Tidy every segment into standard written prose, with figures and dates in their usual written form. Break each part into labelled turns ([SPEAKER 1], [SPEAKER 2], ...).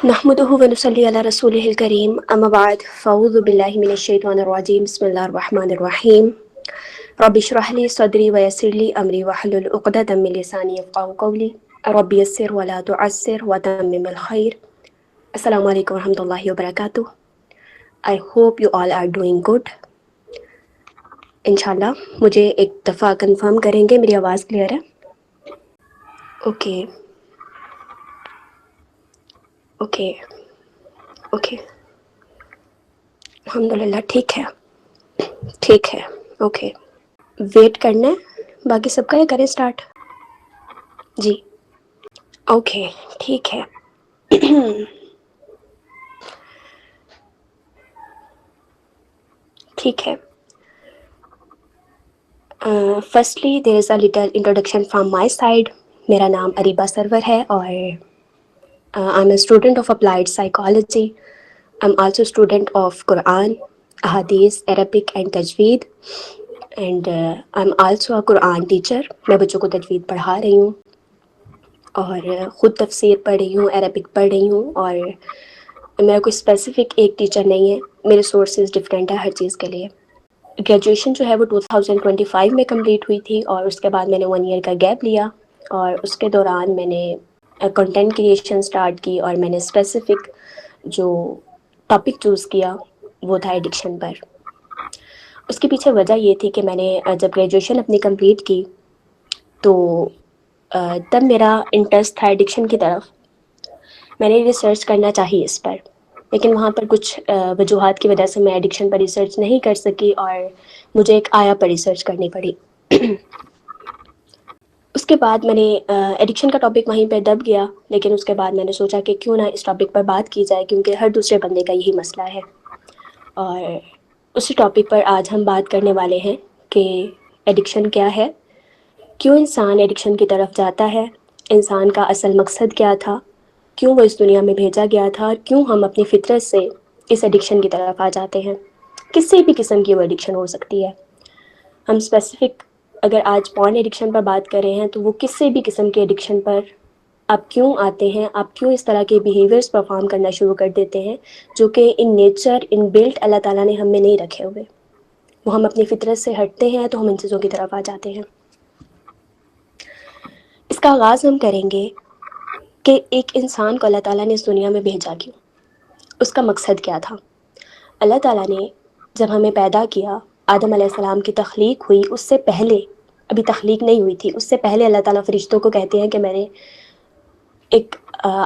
[SPEAKER 1] نحمده ونصلي على رسوله الكريم اما بعد فاعوذ بالله من الشيطان الرجيم بسم الله الرحمن الرحيم رب اشرح لي صدري ويسر لي امري واحلل عقدة من لساني يفقهوا قولي رب يسر ولا تعسر وتمم الخير. السلام علیکم ورحمۃ اللہ وبرکاتہ. I hope you all are doing good. انشاءاللہ مجھے ایک دفعہ کنفرم کریں گے میری آواز کلیئر ہے؟ اوکے اوکے اوکے الحمدللہ ٹھیک ہے ٹھیک ہے. اوکے ویٹ کرنا ہے باقی سب کا، یا کریں اسٹارٹ؟ جی اوکے ٹھیک ہے. ٹھیک ہے. Firstly there is a little introduction from my side. میرا نام اریبہ سرور ہے اور I am a student of applied psychology. I am also student of Quran, Ahadith, Arabic and Tajweed, and I am also a Quran teacher. میں بچوں کو تجوید پڑھا رہی ہوں اور خود تفسیر پڑھ رہی ہوں، عربک پڑھ رہی ہوں. اور میرا کوئی اسپیسیفک ایک ٹیچر نہیں ہے، میرے سورسز ڈفرینٹ ہیں ہر چیز کے لیے. گریجویشن جو ہے وہ 2025 میں کمپلیٹ ہوئی تھی، اور اس کے بعد میں نے 1 ایئر کا گیپ لیا، اور اس کے دوران میں نے کنٹینٹ کریشن سٹارٹ کی، اور میں نے اسپیسیفک جو ٹاپک چوز کیا وہ تھا ایڈکشن پر. اس کے پیچھے وجہ یہ تھی کہ میں نے جب گریجویشن اپنی کمپلیٹ کی تو تب میرا انٹرسٹ تھا ایڈکشن کی طرف. میں نے ریسرچ کرنا چاہی اس پر، لیکن وہاں پر کچھ وجوہات کی وجہ سے میں ایڈکشن پر ریسرچ نہیں کر سکی، اور مجھے ایک آیا پر ریسرچ کرنی پڑی. اس کے بعد میں نے ایڈکشن کا ٹاپک وہیں پہ دب گیا، لیکن اس کے بعد میں نے سوچا کہ کیوں نہ اس ٹاپک پر بات کی جائے، کیونکہ ہر دوسرے بندے کا یہی مسئلہ ہے. اور اسی ٹاپک پر آج ہم بات کرنے والے ہیں کہ ایڈکشن کیا ہے، کیوں انسان ایڈکشن کی طرف جاتا ہے، انسان کا اصل مقصد کیا تھا، کیوں وہ اس دنیا میں بھیجا گیا تھا، اور کیوں ہم اپنی فطرت سے اس ایڈکشن کی طرف آ جاتے ہیں. کسی بھی قسم کی وہ ایڈکشن ہو سکتی ہے. ہم اسپیسیفک اگر آج پورن ایڈکشن پر بات کر رہے ہیں تو وہ کسی بھی قسم کے ایڈکشن پر آپ کیوں آتے ہیں، آپ کیوں اس طرح کے بیہیویئرس پرفارم کرنا شروع کر دیتے ہیں جو کہ ان نیچر ان بلٹ اللہ تعالیٰ نے ہم میں نہیں رکھے ہوئے. وہ ہم اپنی فطرت سے ہٹتے ہیں تو ہم ان چیزوں کی طرف آ جاتے ہیں. اس کا آغاز ہم کریں گے کہ ایک انسان کو اللہ تعالیٰ نے اس دنیا میں بھیجا کیوں، اس کا مقصد کیا تھا. اللہ تعالیٰ نے جب ہمیں پیدا کیا، آدم علیہ السلام کی تخلیق ہوئی، اس سے پہلے ابھی تخلیق نہیں ہوئی تھی، اس سے پہلے اللہ تعالیٰ فرشتوں کو کہتے ہیں کہ میں نے ایک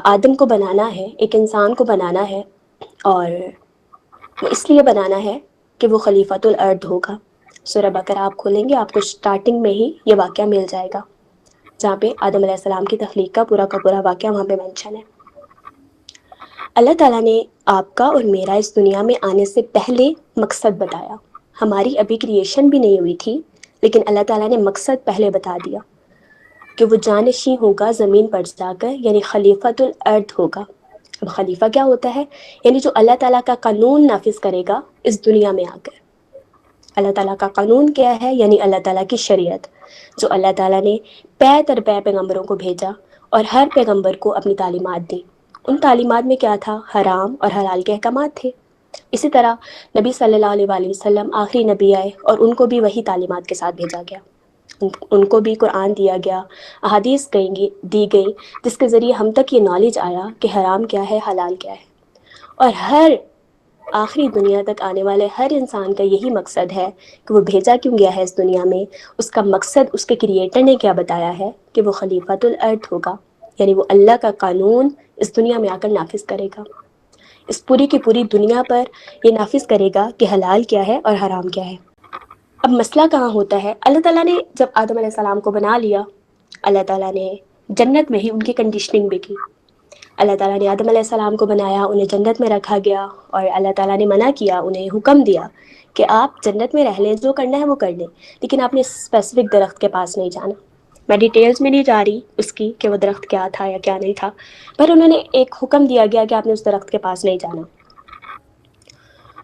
[SPEAKER 1] آدم کو بنانا ہے، ایک انسان کو بنانا ہے، اور وہ اس لیے بنانا ہے کہ وہ خلیفۃ الارض ہوگا. سورہ بقرہ آپ کھولیں گے آپ کو سٹارٹنگ میں ہی یہ واقعہ مل جائے گا، جہاں پہ آدم علیہ السلام کی تخلیق کا پورا واقعہ وہاں پہ مینشن ہے. اللہ تعالیٰ نے آپ کا اور میرا اس دنیا میں آنے سے پہلے مقصد بتایا. ہماری ابھی کریشن بھی نہیں ہوئی تھی، لیکن اللہ تعالیٰ نے مقصد پہلے بتا دیا کہ وہ جانشین ہوگا زمین پر جا کر، یعنی خلیفۃ الارض ہوگا. اب خلیفہ کیا ہوتا ہے؟ یعنی جو اللہ تعالیٰ کا قانون نافذ کرے گا اس دنیا میں آ کر. اللہ تعالیٰ کا قانون کیا ہے؟ یعنی اللہ تعالیٰ کی شریعت، جو اللہ تعالیٰ نے پے در پے پیغمبروں کو بھیجا اور ہر پیغمبر کو اپنی تعلیمات دی. ان تعلیمات میں کیا تھا؟ حرام اور حلال کے احکامات تھے. اسی طرح نبی صلی اللہ علیہ وآلہ وسلم آخری نبی آئے اور ان کو بھی وہی تعلیمات کے ساتھ بھیجا گیا. ان کو بھی قرآن دیا گیا، احادیث دی گئی، جس کے ذریعے ہم تک یہ نالج آیا کہ حرام کیا ہے، حلال کیا ہے. اور ہر آخری دنیا تک آنے والے ہر انسان کا یہی مقصد ہے کہ وہ بھیجا کیوں گیا ہے اس دنیا میں. اس کا مقصد اس کے کریٹر نے کیا بتایا ہے کہ وہ خلیفۃ الارض ہوگا، یعنی وہ اللہ کا قانون اس دنیا میں آ کر نافذ کرے گا. اس پوری کی پوری دنیا پر یہ نافذ کرے گا کہ حلال کیا ہے اور حرام کیا ہے. اب مسئلہ کہاں ہوتا ہے؟ اللہ تعالیٰ نے جب آدم علیہ السلام کو بنا لیا، اللہ تعالیٰ نے جنت میں ہی ان کی کنڈیشننگ بھی کی. اللہ تعالیٰ نے آدم علیہ السلام کو بنایا، انہیں جنت میں رکھا گیا، اور اللہ تعالیٰ نے منع کیا، انہیں حکم دیا کہ آپ جنت میں رہ لیں، جو کرنا ہے وہ کر لیں، لیکن آپ نے اسپیسیفک درخت کے پاس نہیں جانا. میں ڈیٹیلز میں نہیں جا رہی اس کی کہ وہ درخت کیا تھا یا کیا نہیں تھا، پر انہوں نے ایک حکم دیا گیا کہ آپ نے اس درخت کے پاس نہیں جانا.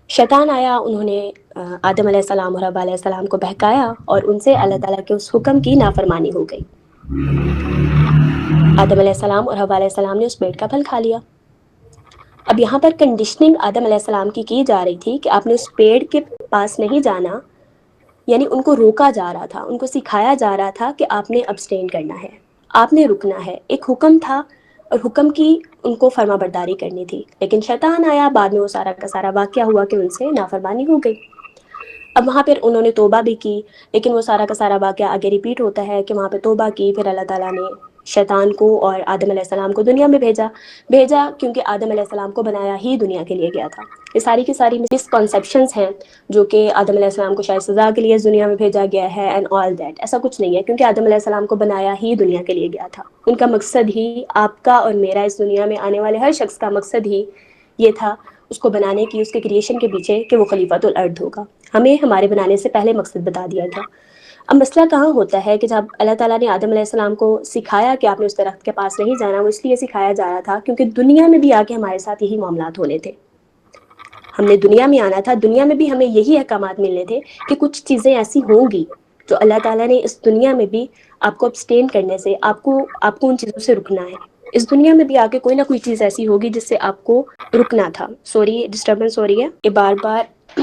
[SPEAKER 1] شیطان آیا، انہوں نے آدم علیہ السلام اور حوا علیہ السلام کو بہکایا، اور ان سے اللہ تعالیٰ کے اس حکم کی نافرمانی ہو گئی. آدم علیہ السلام اور حوا علیہ السلام نے اس پیڑ کا پھل کھا لیا. اب یہاں پر کنڈیشننگ آدم علیہ السلام کی جا رہی تھی کہ آپ نے اس پیڑ کے پاس نہیں جانا، یعنی ان کو روکا جا رہا تھا، ان کو سکھایا جا رہا تھا کہ آپ نے ابسٹین کرنا ہے، آپ نے رکنا ہے، ایک حکم تھا اور حکم کی ان کو فرما برداری کرنی تھی. لیکن شیطان آیا، بعد میں وہ سارا کا سارا واقعہ ہوا کہ ان سے نافرمانی ہو گئی. اب وہاں پھر انہوں نے توبہ بھی کی، لیکن وہ سارا کا سارا واقعہ آگے ریپیٹ ہوتا ہے کہ وہاں پہ توبہ کی، پھر اللہ تعالیٰ نے شیطان کو اور آدم علیہ السلام کو دنیا میں بھیجا کیونکہ آدم علیہ السلام کو بنایا ہی دنیا کے لیے گیا تھا. یہ ساری کی ساری مسکنسیپشنز ہیں جو کہ آدم علیہ السلام کو شاید سزا کے لیے اس دنیا میں بھیجا گیا ہے اینڈ آل دیٹ. ایسا کچھ نہیں ہے، کیونکہ آدم علیہ السلام کو بنایا ہی دنیا کے لیے گیا تھا. ان کا مقصد ہی، آپ کا اور میرا، اس دنیا میں آنے والے ہر شخص کا مقصد ہی یہ تھا اس کو بنانے کی، اس کے کریشن کے پیچھے، کہ وہ خلیفۃ الارض ہوگا. ہمیں ہمارے بنانے سے پہلے مقصد بتا دیا گیا. اب مسئلہ کہاں ہوتا ہے کہ جب اللہ تعالیٰ نے آدم علیہ السلام کو سکھایا کہ آپ نے اس درخت کے پاس نہیں جانا، وہ اس لیے سکھایا جا رہا تھا کیونکہ دنیا میں بھی آ کے ہمارے ساتھ یہی معاملات ہونے تھے. ہم نے دنیا میں آنا تھا، دنیا میں بھی ہمیں یہی احکامات ملنے تھے کہ کچھ چیزیں ایسی ہوں گی جو اللہ تعالیٰ نے اس دنیا میں بھی آپ کو ابسٹین کرنے سے، آپ کو ان چیزوں سے رکنا ہے. اس دنیا میں بھی آ کے کوئی نہ کوئی چیز ایسی ہوگی جس سے آپ کو رکنا تھا. سوری ڈسٹربنس ہو رہی ہے، یہ بار بار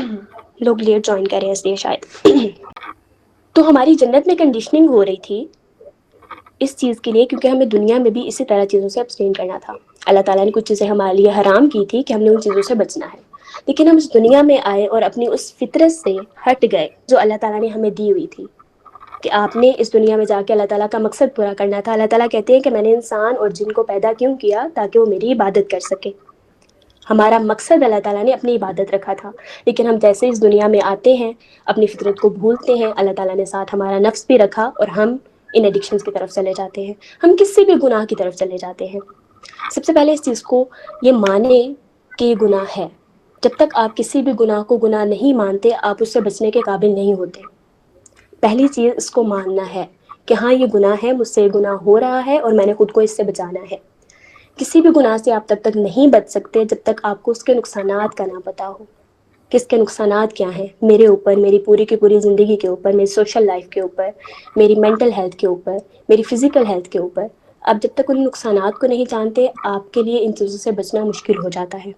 [SPEAKER 1] لوگ لیٹ جوائن کر رہے ہیں اس لیے شاید. تو ہماری جنت میں کنڈیشننگ ہو رہی تھی اس چیز کے لیے، کیونکہ ہمیں دنیا میں بھی اسی طرح چیزوں سے ابسٹین کرنا تھا. اللہ تعالیٰ نے کچھ چیزیں ہمارے لیے حرام کی تھی کہ ہم نے ان چیزوں سے بچنا ہے. لیکن ہم اس دنیا میں آئے اور اپنی اس فطرت سے ہٹ گئے جو اللہ تعالیٰ نے ہمیں دی ہوئی تھی کہ آپ نے اس دنیا میں جا کے اللہ تعالیٰ کا مقصد پورا کرنا تھا. اللہ تعالیٰ کہتے ہیں کہ میں نے انسان اور جن کو پیدا کیوں کیا؟ تاکہ وہ میری عبادت کر سکے. ہمارا مقصد اللہ تعالیٰ نے اپنی عبادت رکھا تھا. لیکن ہم جیسے اس دنیا میں آتے ہیں اپنی فطرت کو بھولتے ہیں. اللہ تعالیٰ نے ساتھ ہمارا نفس بھی رکھا اور ہم ان ایڈکشنز کی طرف چلے جاتے ہیں، ہم کسی بھی گناہ کی طرف چلے جاتے ہیں. سب سے پہلے اس چیز کو یہ مانیں کہ یہ گناہ ہے. جب تک آپ کسی بھی گناہ کو گناہ نہیں مانتے، آپ اس سے بچنے کے قابل نہیں ہوتے. پہلی چیز اس کو ماننا ہے کہ ہاں یہ گناہ ہے، مجھ سے یہ گناہ ہو رہا ہے اور میں نے خود کو اس سے بچانا ہے. کسی بھی گناہ سے آپ تب تک نہیں بچ سکتے جب تک آپ کو اس کے نقصانات کا نہ پتہ ہو کہ اس کے نقصانات کیا ہیں میرے اوپر، میری پوری کی پوری زندگی کے اوپر، میری سوشل لائف کے اوپر، میری مینٹل ہیلتھ کے اوپر، میری فزیکل ہیلتھ کے اوپر. آپ جب تک ان نقصانات کو نہیں جانتے، آپ کے لیے ان چیزوں سے بچنا مشکل ہو جاتا ہے.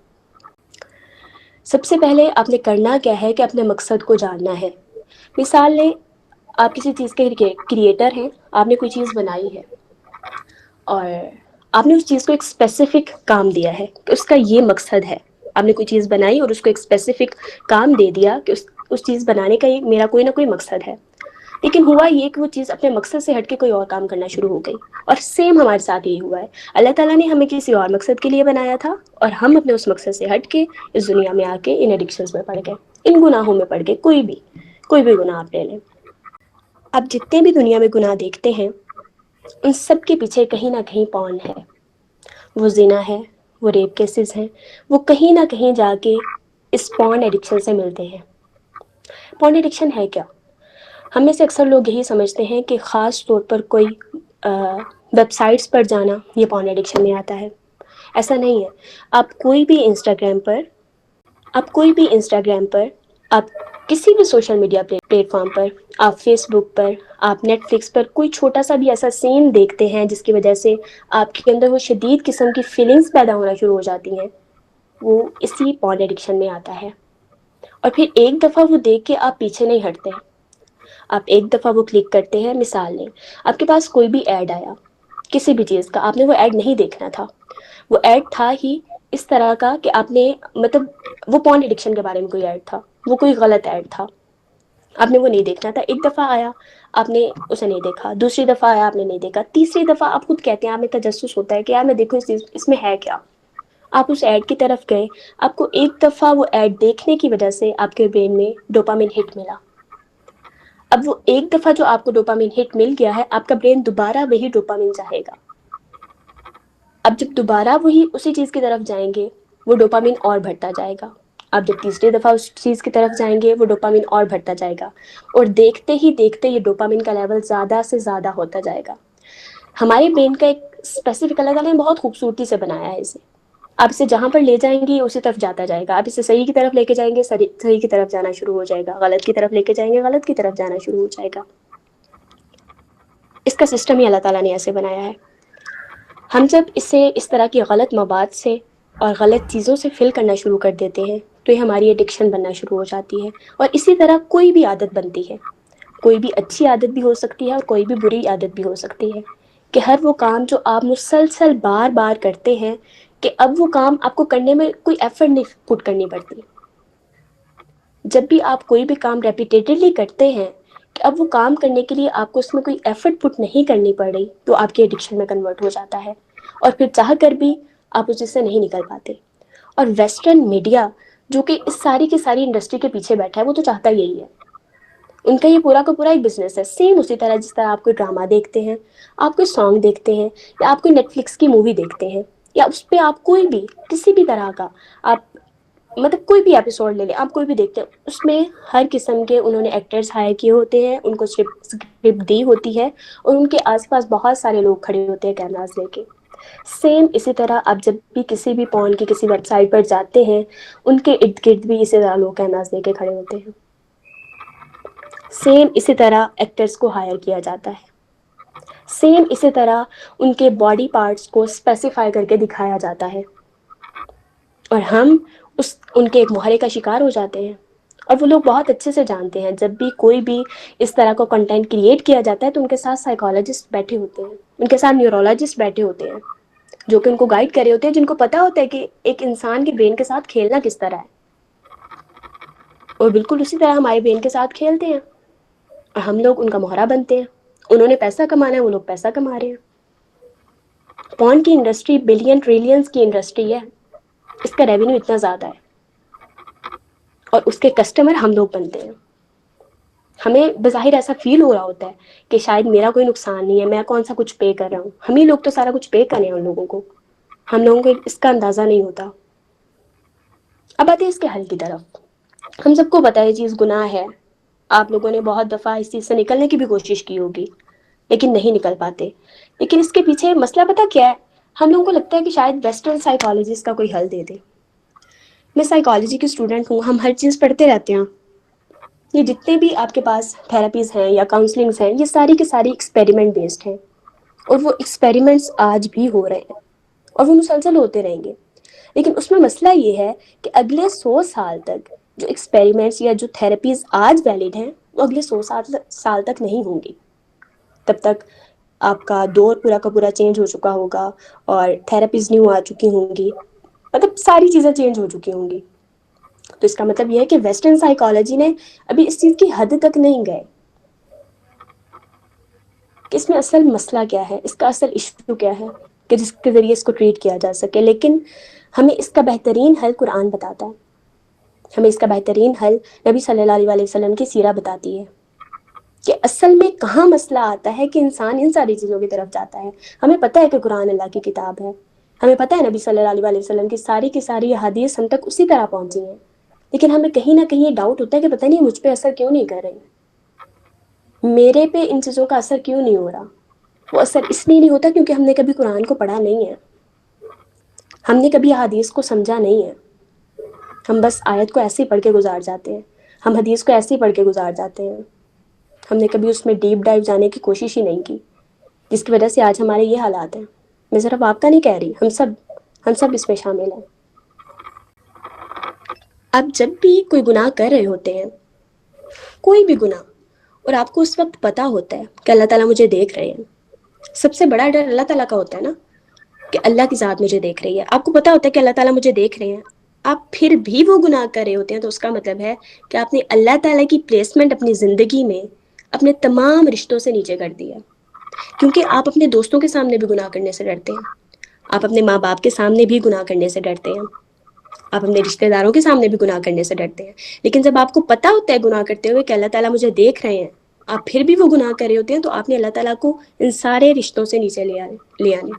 [SPEAKER 1] سب سے پہلے آپ نے کرنا کیا ہے کہ اپنے مقصد کو جاننا ہے. مثال لیں، آپ کسی چیز کے کریٹر ہیں، آپ نے کوئی چیز بنائی ہے اور آپ نے اس چیز کو ایک اسپیسیفک کام دیا ہے کہ اس کا یہ مقصد ہے. آپ نے کوئی چیز بنائی اور اس کو ایک اسپیسیفک کام دے دیا کہ اس چیز بنانے کا میرا کوئی نہ کوئی مقصد ہے. لیکن ہوا یہ کہ وہ چیز اپنے مقصد سے ہٹ کے کوئی اور کام کرنا شروع ہو گئی. اور سیم ہمارے ساتھ یہی ہوا ہے. اللہ تعالیٰ نے ہمیں کسی اور مقصد کے لیے بنایا تھا اور ہم اپنے اس مقصد سے ہٹ کے اس دنیا میں آ کے ان ایڈکشنز میں پڑ گئے، ان گناہوں میں پڑ گئے. کوئی بھی گناہ آپ لے لیں. آپ جتنے بھی دنیا میں گناہ دیکھتے ہیں ان سب کے پیچھے کہیں نہ کہیں پون ہے. وہ زنا ہے، وہ ریپ کیسز ہیں، وہ کہیں نہ کہیں جا کے اس پون ایڈکشن سے ملتے ہیں. پون ایڈکشن ہے کیا؟ ہم میں سے اکثر لوگ یہی سمجھتے ہیں کہ خاص طور پر کوئی ویب سائٹس پر جانا یہ پون ایڈکشن میں آتا ہے. ایسا نہیں ہے. آپ کوئی بھی انسٹاگرام پر، آپ کسی بھی سوشل میڈیا پلیٹ فارم پر، آپ فیس بک پر، آپ نیٹ فلکس پر کوئی چھوٹا سا بھی ایسا سین دیکھتے ہیں جس کی وجہ سے آپ کے اندر وہ شدید قسم کی فیلنگز پیدا ہونا شروع ہو جاتی ہیں، وہ اسی پون ایڈکشن میں آتا ہے. اور پھر ایک دفعہ وہ دیکھ کے آپ پیچھے نہیں ہٹتے. آپ ایک دفعہ وہ کلک کرتے ہیں. مثال لیں، آپ کے پاس کوئی بھی ایڈ آیا کسی بھی چیز کا، آپ نے وہ ایڈ نہیں دیکھنا تھا. وہ ایڈ تھا ہی اس طرح کا کہ آپ نے مطلب وہ پون ایڈکشن کے بارے میں کوئی ایڈ تھا، وہ کوئی غلط ایڈ تھا، آپ نے وہ نہیں دیکھنا تھا. ایک دفعہ آیا، آپ نے اسے نہیں دیکھا. دوسری دفعہ آیا، آپ نے نہیں دیکھا. تیسری دفعہ آپ خود کہتے ہیں، آپ میں تجسس ہوتا ہے کہ یار میں دیکھوں اس میں ہے کیا. آپ اس ایڈ کی طرف گئے، آپ کو ایک دفعہ وہ ایڈ دیکھنے کی وجہ سے آپ کے برین میں ڈوپامین ہٹ ملا. اب وہ ایک دفعہ جو آپ کو ڈوپامین ہٹ مل گیا ہے، آپ کا برین دوبارہ وہی ڈوپامین چاہے گا. اب جب دوبارہ وہی اسی چیز کی طرف جائیں گے، وہ ڈوپامین اور بڑھتا جائے گا. اب جب تیسری دفعہ اس چیز کی طرف جائیں گے، وہ ڈوپامین اور بڑھتا جائے گا. اور دیکھتے ہی دیکھتے یہ ڈوپامین کا لیول زیادہ سے زیادہ ہوتا جائے گا. ہمارے برین کا ایک اسپیسیفک، اللہ تعالیٰ نے بہت خوبصورتی سے بنایا ہے اسے. آپ اسے جہاں پر لے جائیں گے اسی طرف جاتا جائے گا. آپ اسے صحیح کی طرف لے کے جائیں گے، صحیح کی طرف جانا شروع ہو جائے گا. غلط کی طرف لے کے جائیں گے، غلط کی طرف جانا شروع ہو جائے گا. اس کا سسٹم ہی اللہ تعالیٰ نے ایسے بنایا ہے. ہم جب اسے اس طرح کی غلط مواد سے اور غلط چیزوں سے فل کرنا شروع کر دیتے ہیں تو یہ ہماری ایڈکشن بننا شروع ہو جاتی ہے. اور اسی طرح کوئی بھی عادت بنتی ہے, کوئی بھی اچھی عادت بھی ہو سکتی ہے اور کوئی بھی بری عادت بھی ہو سکتی ہے, کہ ہر وہ کام جو آپ مسلسل بار بار کرتے ہیں, کہ اب وہ کام آپ کو کرنے میں کوئی ایفرٹ نہیں پٹ کرنی پڑتی. جب بھی آپ کوئی بھی کام ریپیٹیڈلی کرتے ہیں کہ اب وہ کام کرنے کے لیے آپ کو اس میں کوئی ایفرٹ پٹ نہیں کرنی پڑ رہی, تو آپ کے ایڈکشن میں کنورٹ ہو جاتا ہے, اور پھر چاہ کر بھی آپ اس سے نہیں نکل پاتے. اور ویسٹرن میڈیا جو کہ اس ساری کی ساری انڈسٹری کے پیچھے بیٹھا ہے, وہ تو چاہتا یہی ہے. ان کا یہ پورا کا پورا ایک بزنس ہے. سیم اسی طرح جس طرح آپ کوئی ڈرامہ دیکھتے ہیں, آپ کوئی سانگ دیکھتے ہیں, یا آپ کوئی نیٹ فلکس کی مووی دیکھتے ہیں, یا اس پہ آپ کوئی بھی کسی بھی طرح کا آپ مطلب کوئی بھی ایپیسوڈ لے لیں, آپ کوئی بھی دیکھتے ہیں, اس میں ہر قسم کے انہوں نے ایکٹرز ہائر کیے ہوتے ہیں, ان کو اسکرپٹ دی ہوتی ہے, اور ان کے آس پاس بہت سارے لوگ کھڑے ہوتے ہیں کیمراز لے کے. سیم اسی طرح آپ جب بھی کسی بھی پون کی کسی ویب سائٹ پر جاتے ہیں, ان کے ارد گرد بھی اسی طرح لوگ کیمراز لے کے کھڑے ہوتے ہیں. سیم اسی طرح ایکٹرز کو ہائر کیا جاتا ہے. سیم اسی طرح ان کے باڈی پارٹس کو اسپیسیفائی کر کے دکھایا جاتا ہے, اور ہم ان کے ایک محرے کا شکار ہو جاتے ہیں. اور وہ لوگ بہت اچھے سے جانتے ہیں, جب بھی کوئی بھی اس طرح کا کنٹینٹ کریٹ کیا جاتا ہے تو ان کے ساتھ سائیکالوجسٹ بیٹھے ہوتے ہیں, ان کے ساتھ نیورولوجسٹ بیٹھے ہوتے ہیں, جو کہ ان کو گائیڈ کر رہے ہوتے ہیں, جن کو پتا ہوتا ہے کہ ایک انسان کے برین کے ساتھ کھیلنا کس طرح ہے. اور بالکل اسی طرح ہمارے برین کے ساتھ کھیلتے ہیں, اور ہم لوگ ان کا مہرا بنتے ہیں. انہوں نے پیسہ کمانا ہے, وہ لوگ پیسہ کما رہے ہیں. پون کی انڈسٹری بلین ٹریلینز کی انڈسٹری ہے, اس کا ریونیو اتنا زیادہ ہے, اور اس کے کسٹمر ہم لوگ بنتے ہیں. ہمیں بظاہر ایسا فیل ہو رہا ہوتا ہے کہ شاید میرا کوئی نقصان نہیں ہے, میں کون سا کچھ پے کر رہا ہوں. ہم ہی لوگ تو سارا کچھ پے کریں ہیں ان لوگوں کو, ہم لوگوں کو اس کا اندازہ نہیں ہوتا. اب آتے ہیں اس کے حل کی طرف. ہم سب کو پتا ہے یہ چیز گناہ ہے. آپ لوگوں نے بہت دفعہ اس چیز سے نکلنے کی بھی کوشش کی ہوگی, لیکن نہیں نکل پاتے. لیکن اس کے پیچھے مسئلہ پتہ کیا ہے؟ ہم لوگوں کو لگتا ہے کہ شاید ویسٹرن سائیکالوجی اس کا کوئی حل دے دے. میں سائیکالوجی کی اسٹوڈنٹ ہوں, ہم ہر چیز پڑھتے رہتے ہیں. یہ جتنے بھی آپ کے پاس تھراپیز ہیں یا کاؤنسلنگس ہیں, یہ ساری کے ساری ایکسپیریمنٹ بیسڈ ہیں, اور وہ ایکسپیریمنٹس آج بھی ہو رہے ہیں, اور وہ مسلسل ہوتے رہیں گے. لیکن اس میں مسئلہ یہ ہے کہ اگلے 100 سال تک جو ایکسپیریمنٹس یا جو تھراپیز آج ویلڈ ہیں, وہ اگلے 100 سال تک نہیں ہوں گی. تب تک آپ کا دور پورا کا پورا چینج ہو چکا ہوگا, اور تھراپیز نیو آ چکی ہوں گی, مطلب ساری چیزیں چینج ہو چکی ہوں گی. تو اس کا مطلب یہ ہے کہ ویسٹرن سائیکالوجی نے ابھی اس چیز کی حد تک نہیں گئے کہ اس میں اصل مسئلہ کیا ہے, اس کا اصل ایشو کیا ہے, کہ جس کے ذریعے اس کو ٹریٹ کیا جا سکے. لیکن ہمیں اس کا بہترین حل قرآن بتاتا ہے, ہمیں اس کا بہترین حل نبی صلی اللہ علیہ وسلم کی سیرہ بتاتی ہے, کہ اصل میں کہاں مسئلہ آتا ہے کہ انسان ان ساری چیزوں کی طرف جاتا ہے. ہمیں پتہ ہے کہ قرآن اللہ کی کتاب ہے, ہمیں پتہ ہے نبی صلی اللہ علیہ وسلم کی ساری حدیث ہم تک اسی طرح پہنچی ہیں, لیکن ہمیں کہیں نہ کہیں یہ ڈاؤٹ ہوتا ہے کہ پتہ نہیں مجھ پہ اثر کیوں نہیں کر رہی, میرے پہ ان چیزوں کا اثر کیوں نہیں ہو رہا. وہ اثر اس لیے نہیں ہوتا کیونکہ ہم نے کبھی قرآن کو پڑھا نہیں ہے, ہم نے کبھی حدیث کو سمجھا نہیں ہے. ہم بس آیت کو ایسے ہی پڑھ کے گزار جاتے ہیں, ہم حدیث کو ایسے ہی پڑھ کے گزار جاتے ہیں. ہم نے کبھی اس میں ڈیپ ڈائیو جانے کی کوشش ہی نہیں کی, جس کی وجہ سے آج ہمارے یہ حالات ہیں. میں صرف آپ کا نہیں کہہ رہی, ہم سب اس میں شامل ہیں. آپ جب بھی کوئی گناہ کر رہے ہوتے ہیں, کوئی بھی گناہ, اور آپ کو اس وقت پتہ ہوتا ہے کہ اللہ تعالیٰ مجھے دیکھ رہے ہیں, سب سے بڑا ڈر اللہ تعالیٰ کا ہوتا ہے نا, کہ اللہ کی ذات مجھے دیکھ رہی ہے. آپ کو پتہ ہوتا ہے کہ اللہ تعالیٰ مجھے دیکھ رہے ہیں, آپ پھر بھی وہ گناہ کر رہے ہوتے ہیں, تو اس کا مطلب ہے کہ آپ نے اللہ تعالیٰ کی پلیسمنٹ اپنی زندگی میں اپنے تمام رشتوں سے نیچے کر دی ہے. کیونکہ آپ اپنے دوستوں کے سامنے بھی گناہ کرنے سے ڈرتے ہیں, آپ اپنے ماں باپ کے سامنے بھی گناہ کرنے سے ڈرتے ہیں, آپ اپنے رشتہ داروں کے سامنے بھی گناہ کرنے سے ڈرتے ہیں. لیکن جب آپ کو پتہ ہوتا ہے گناہ کرتے ہوئے کہ اللہ تعالیٰ مجھے دیکھ رہے ہیں, آپ پھر بھی وہ گناہ کر رہے ہوتے ہیں, تو آپ نے اللہ تعالیٰ کو ان سارے رشتوں سے نیچے لے آنے.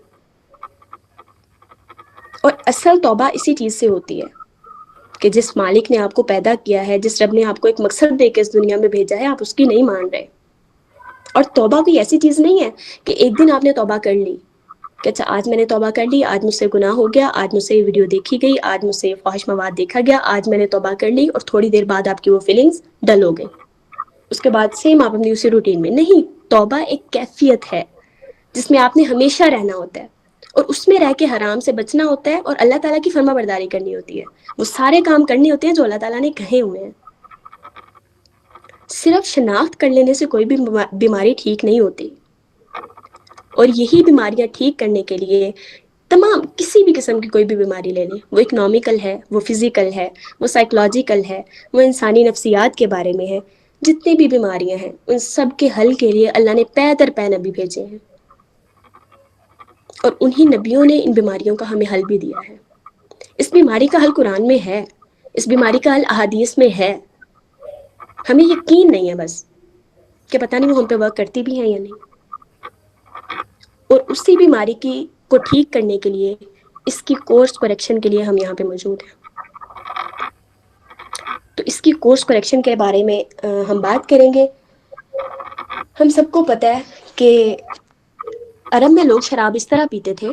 [SPEAKER 1] اور اصل توبہ اسی چیز سے ہوتی ہے کہ جس مالک نے آپ کو پیدا کیا ہے, جس رب نے آپ کو ایک مقصد دے کے اس دنیا میں بھیجا ہے, آپ اس کی نہیں مان رہے. اور توبہ کوئی ایسی چیز نہیں ہے کہ ایک دن آپ نے توبہ کر لی کہ اچھا آج میں نے توبہ کر لی, آج مجھ سے گناہ ہو گیا, آج مجھ سے یہ ویڈیو دیکھی گئی, آج مجھ سے یہ فحش مواد دیکھا گیا, آج میں نے توبہ کر لی, اور تھوڑی دیر بعد آپ کی وہ فیلنگز ڈل ہو گئی, اس کے بعد سیم آپ اپنی اسی روٹین میں. نہیں, توبہ ایک کیفیت ہے جس میں آپ نے ہمیشہ رہنا ہوتا ہے. اور اس میں رہ کے حرام سے بچنا ہوتا ہے اور اللہ تعالیٰ کی فرما برداری کرنی ہوتی ہے. وہ سارے کام کرنے ہوتے ہیں جو اللہ تعالیٰ نے کہے ہوئے ہیں. صرف شناخت کر لینے سے کوئی بھی بیماری ٹھیک نہیں ہوتی. اور یہی بیماریاں ٹھیک کرنے کے لیے تمام کسی بھی قسم کی کوئی بھی بیماری لے لیں، وہ اکنامیکل ہے، وہ فزیکل ہے، وہ سائیکولوجیکل ہے، وہ انسانی نفسیات کے بارے میں ہے، جتنی بھی بیماریاں ہیں ان سب کے حل کے لیے اللہ نے پے در پے نبی بھیجے ہیں. اور انہی نبیوں نے ان بیماریوں کا ہمیں حل بھی دیا ہے. اس بیماری کا حل قرآن میں ہے، اس بیماری کا حل احادیث میں ہے. ہمیں یقین نہیں ہے بس کہ پتہ نہیں وہ ہم پہ ورک کرتی بھی ہیں یا نہیں. اور اسی بیماری کو ٹھیک کرنے کے لیے، اس کی کورس کریکشن کے لیے ہم یہاں پہ موجود ہیں. تو اس کی کورس کریکشن کے بارے میں ہم بات کریں گے. ہم سب کو پتہ ہے کہ عرب میں لوگ شراب اس طرح پیتے تھے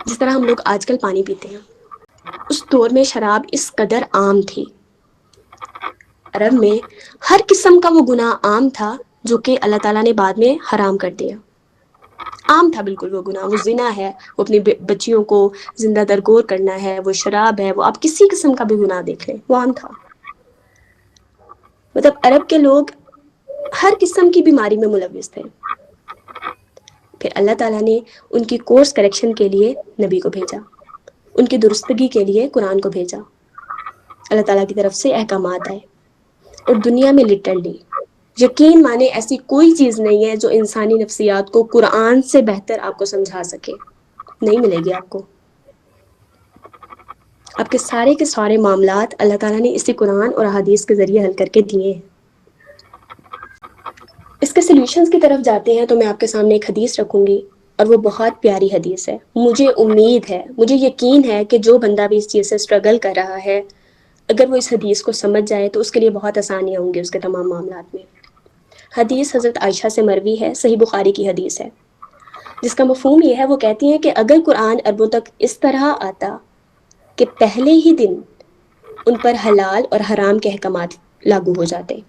[SPEAKER 1] جس طرح ہم لوگ آج کل پانی پیتے ہیں. اس دور میں شراب اس قدر عام تھی. عرب میں ہر قسم کا وہ گناہ عام تھا جو کہ اللہ تعالیٰ نے بعد میں حرام کر دیا. عام تھا بالکل وہ گناہ. وہ زنا ہے، وہ اپنی بچیوں کو زندہ درگور کرنا ہے، وہ شراب ہے، وہ آپ کسی قسم کا بھی گناہ دیکھ لیں، وہ عام تھا. مطلب عرب کے لوگ ہر قسم کی بیماری میں ملوث تھے. پھر اللہ تعالیٰ نے ان کی کورس کریکشن کے لیے نبی کو بھیجا، ان کی درستگی کے لیے قرآن کو بھیجا. اللہ تعالیٰ کی طرف سے احکامات آئے. اور دنیا میں لٹرلی یقین مانے ایسی کوئی چیز نہیں ہے جو انسانی نفسیات کو قرآن سے بہتر آپ کو سمجھا سکے. نہیں ملے گی آپ کو. آپ کے سارے معاملات اللہ تعالیٰ نے اسی قرآن اور احادیث کے ذریعے حل کر کے دیے ہیں. اس کے سلیوشنز کی طرف جاتے ہیں تو میں آپ کے سامنے ایک حدیث رکھوں گی، اور وہ بہت پیاری حدیث ہے. مجھے امید ہے، مجھے یقین ہے کہ جو بندہ بھی اس چیز سے اسٹرگل کر رہا ہے، اگر وہ اس حدیث کو سمجھ جائے تو اس کے لیے بہت آسانیاں ہوں گی اس کے تمام معاملات میں. حدیث حضرت عائشہ سے مروی ہے، صحیح بخاری کی حدیث ہے، جس کا مفہوم یہ ہے، وہ کہتی ہیں کہ اگر قرآن عربوں تک اس طرح آتا کہ پہلے ہی دن ان پر حلال اور حرام کے احکامات لاگو ہو جاتے.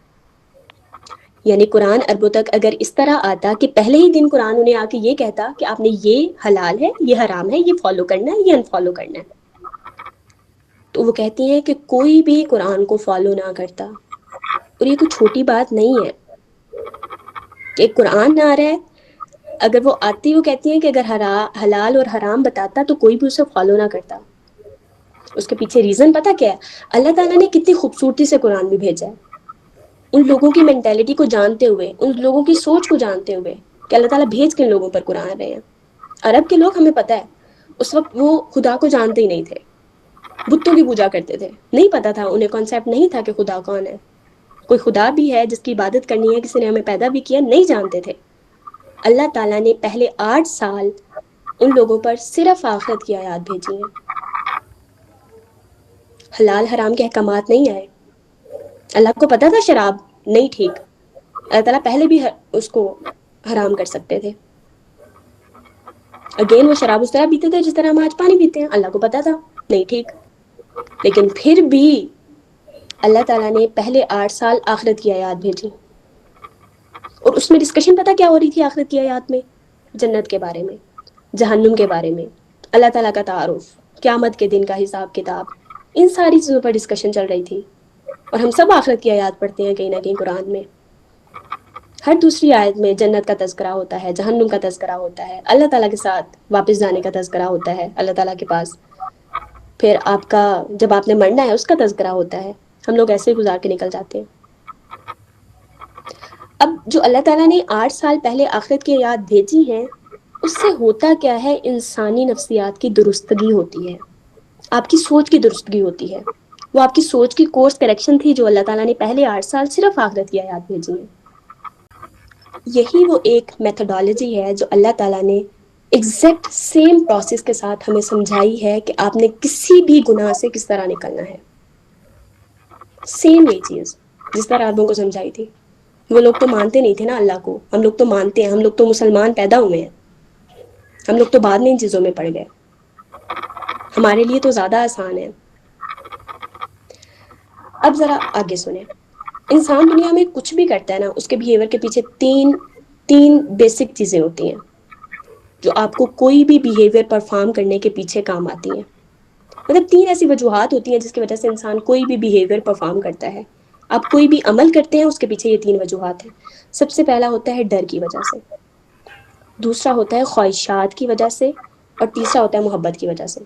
[SPEAKER 1] یعنی قرآن عربوں تک اگر اس طرح آتا کہ پہلے ہی دن قرآن انہیں آ کے یہ کہتا کہ آپ نے یہ حلال ہے، یہ حرام ہے، یہ فالو کرنا ہے، یہ انفالو کرنا ہے، تو وہ کہتی ہیں کہ کوئی بھی قرآن کو فالو نہ کرتا. اور یہ کوئی چھوٹی بات نہیں ہے کہ ایک قرآن آ رہا ہے، اگر وہ آتی، وہ کہتی ہیں کہ اگر حلال اور حرام بتاتا تو کوئی بھی اسے فالو نہ کرتا. اس کے پیچھے ریزن پتہ کیا ہے؟ اللہ تعالیٰ نے کتنی خوبصورتی سے قرآن بھی بھیجا ہے، ان لوگوں کی مینٹیلٹی کو جانتے ہوئے، ان لوگوں کی سوچ کو جانتے ہوئے کہ اللہ تعالیٰ بھیج کن لوگوں پر قرآن رہے ہیں. عرب کے لوگ، ہمیں پتہ ہے اس وقت وہ خدا کو جانتے ہی نہیں تھے، بتوں کی پوجا کرتے تھے. نہیں پتہ تھا انہیں، کانسیپٹ نہیں تھا کہ خدا کون ہے، کوئی خدا بھی ہے جس کی عبادت کرنی ہے، کسی نے ہمیں پیدا بھی کیا، نہیں جانتے تھے. اللہ تعالیٰ نے پہلے 8 سال ان لوگوں پر صرف آخرت کی آیات بھیجی ہیں. حلال حرام کے احکامات نہیں آئے. اللہ کو پتہ تھا شراب نہیں ٹھیک، اللہ تعالیٰ پہلے بھی اس کو حرام کر سکتے تھے. اگین وہ شراب اس طرح پیتے تھے جس طرح ہم آج پانی پیتے ہیں، اللہ کو پتہ تھا نہیں ٹھیک، لیکن پھر بھی اللہ تعالیٰ نے پہلے 8 سال آخرت کی آیات بھیجی. اور اس میں ڈسکشن پتہ کیا ہو رہی تھی آخرت کی آیات میں؟ جنت کے بارے میں، جہنم کے بارے میں، اللہ تعالیٰ کا تعارف، قیامت کے دن کا حساب کتاب، ان ساری چیزوں پر ڈسکشن چل رہی تھی. اور ہم سب آخرت کی آیات پڑھتے ہیں کہیں نہ کہیں قرآن میں. ہر دوسری آیت میں جنت کا تذکرہ ہوتا ہے، جہنم کا تذکرہ ہوتا ہے، اللہ تعالیٰ کے ساتھ واپس جانے کا تذکرہ ہوتا ہے اللہ تعالیٰ کے پاس. پھر آپ کا جب آپ نے مرنا ہے اس کا تذکرہ ہوتا ہے. ہم لوگ ایسے ہی گزار کے نکل جاتے ہیں. اب جو اللہ تعالیٰ نے 8 سال پہلے آخرت کی آیات بھیجی ہیں، اس سے ہوتا کیا ہے؟ انسانی نفسیات کی درستگی ہوتی ہے، آپ کی سوچ کی درستگی ہوتی ہے. وہ آپ کی سوچ کی کورس کریکشن تھی جو اللہ تعالیٰ نے پہلے 8 سال صرف آخرت کی آیات بھیجی ہیں. یہی وہ ایک میتھڈالوجی ہے جو اللہ تعالیٰ نے ایگزیکٹ سیم پروسیس کے ساتھ ہمیں سمجھائی ہے کہ آپ نے کسی بھی گناہ سے کس طرح نکلنا ہے. سیم یہ چیز جس طرح عربوں کو سمجھائی تھی. وہ لوگ تو مانتے نہیں تھے نا اللہ کو، ہم لوگ تو مانتے ہیں، ہم لوگ تو مسلمان پیدا ہوئے ہیں، ہم لوگ تو بعد میں ان چیزوں میں پڑ گئے، ہمارے لیے تو زیادہ آسان ہے. اب ذرا آگے سنیں. انسان دنیا میں کچھ بھی کرتا ہے نا، اس کے بیہیویئر کے پیچھے تین بیسک چیزیں ہوتی ہیں. جو آپ کو کوئی بھی بیہیویئر پرفارم کرنے کے پیچھے کام آتی ہیں. مطلب 3 ایسی وجوہات ہوتی ہیں جس کی وجہ سے انسان کوئی بھی بیہیویئر پرفارم کرتا ہے. آپ کوئی بھی عمل کرتے ہیں اس کے پیچھے یہ 3 وجوہات ہیں. سب سے پہلا ہوتا ہے ڈر کی وجہ سے، دوسرا ہوتا ہے خواہشات کی وجہ سے، اور تیسرا ہوتا ہے محبت کی وجہ سے.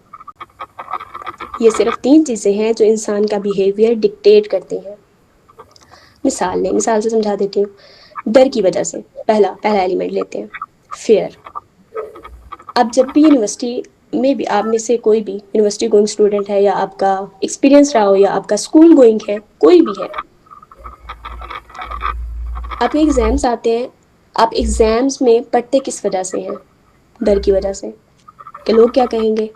[SPEAKER 1] یہ صرف 3 چیزیں ہیں جو انسان کا بیہیویئر ڈکٹیٹ کرتے ہیں. مثال سے سمجھا دیتی ہوں. ڈر کی وجہ سے پہلا ایلیمنٹ لیتے ہیں، فیئر. اب جب بھی یونیورسٹی میں بھی آپ میں سے کوئی بھی یونیورسٹی گوئنگ اسٹوڈنٹ ہے، یا آپ کا ایکسپیرینس رہا ہو، یا آپ کا اسکول گوئنگ ہے، کوئی بھی ہے، آپ کے ایگزامس آتے ہیں. آپ ایگزامس میں پڑھتے کس وجہ سے ہیں؟ ڈر کی وجہ سے کہ لوگ کیا کہیں گے.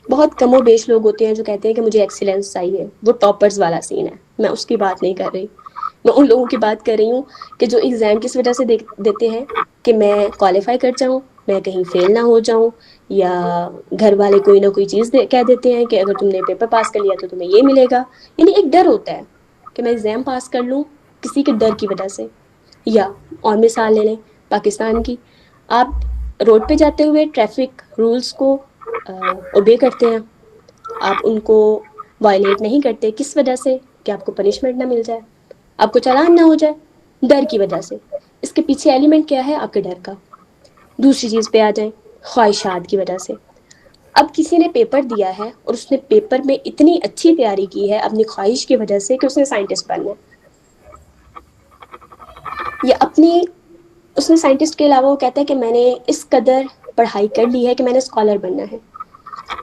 [SPEAKER 1] بہت کم و بیش لوگ ہوتے ہیں جو کہتے ہیں کہ مجھے ایکسیلنس چاہیے، وہ ٹاپرز والا سین ہے. میں اس کی بات نہیں کر رہی، میں ان لوگوں کی بات کر رہی ہوں کہ جو ایگزام کس وجہ سے دیتے ہیں کہ میں کوالیفائی کر جاؤں، میں کہیں فیل نہ ہو جاؤں، یا گھر والے کوئی نہ کوئی چیز کہہ دیتے ہیں کہ اگر تم نے پیپر پاس کر لیا تو تمہیں یہ ملے گا. یعنی ایک ڈر ہوتا ہے کہ میں ایگزام پاس کر لوں کسی کے ڈر کی وجہ سے. یا اور مثال لے لیں پاکستان کی. آپ روڈ پہ جاتے ہوئے ٹریفک رولز کو اوبے کرتے ہیں، آپ ان کو وائلیٹ نہیں کرتے. کس وجہ سے؟ کہ آپ کو پنشمنٹ نہ مل جائے، آپ کو چالان نہ ہو جائے. ڈر کی وجہ سے. اس کے پیچھے ایلیمنٹ کیا ہے؟ آپ کے ڈر کا. دوسری چیز پہ آ جائیں، خواہشات کی وجہ سے. اب کسی نے پیپر دیا ہے اور اس نے پیپر میں اتنی اچھی تیاری کی ہے اپنی خواہش کی وجہ سے کہ اس نے سائنٹسٹ بننا ہے، یا اس نے سائنٹسٹ کے علاوہ وہ کہتا ہے کہ میں نے اس قدر پڑھائی کر لی ہے کہ میں نے اسکالر بننا ہے.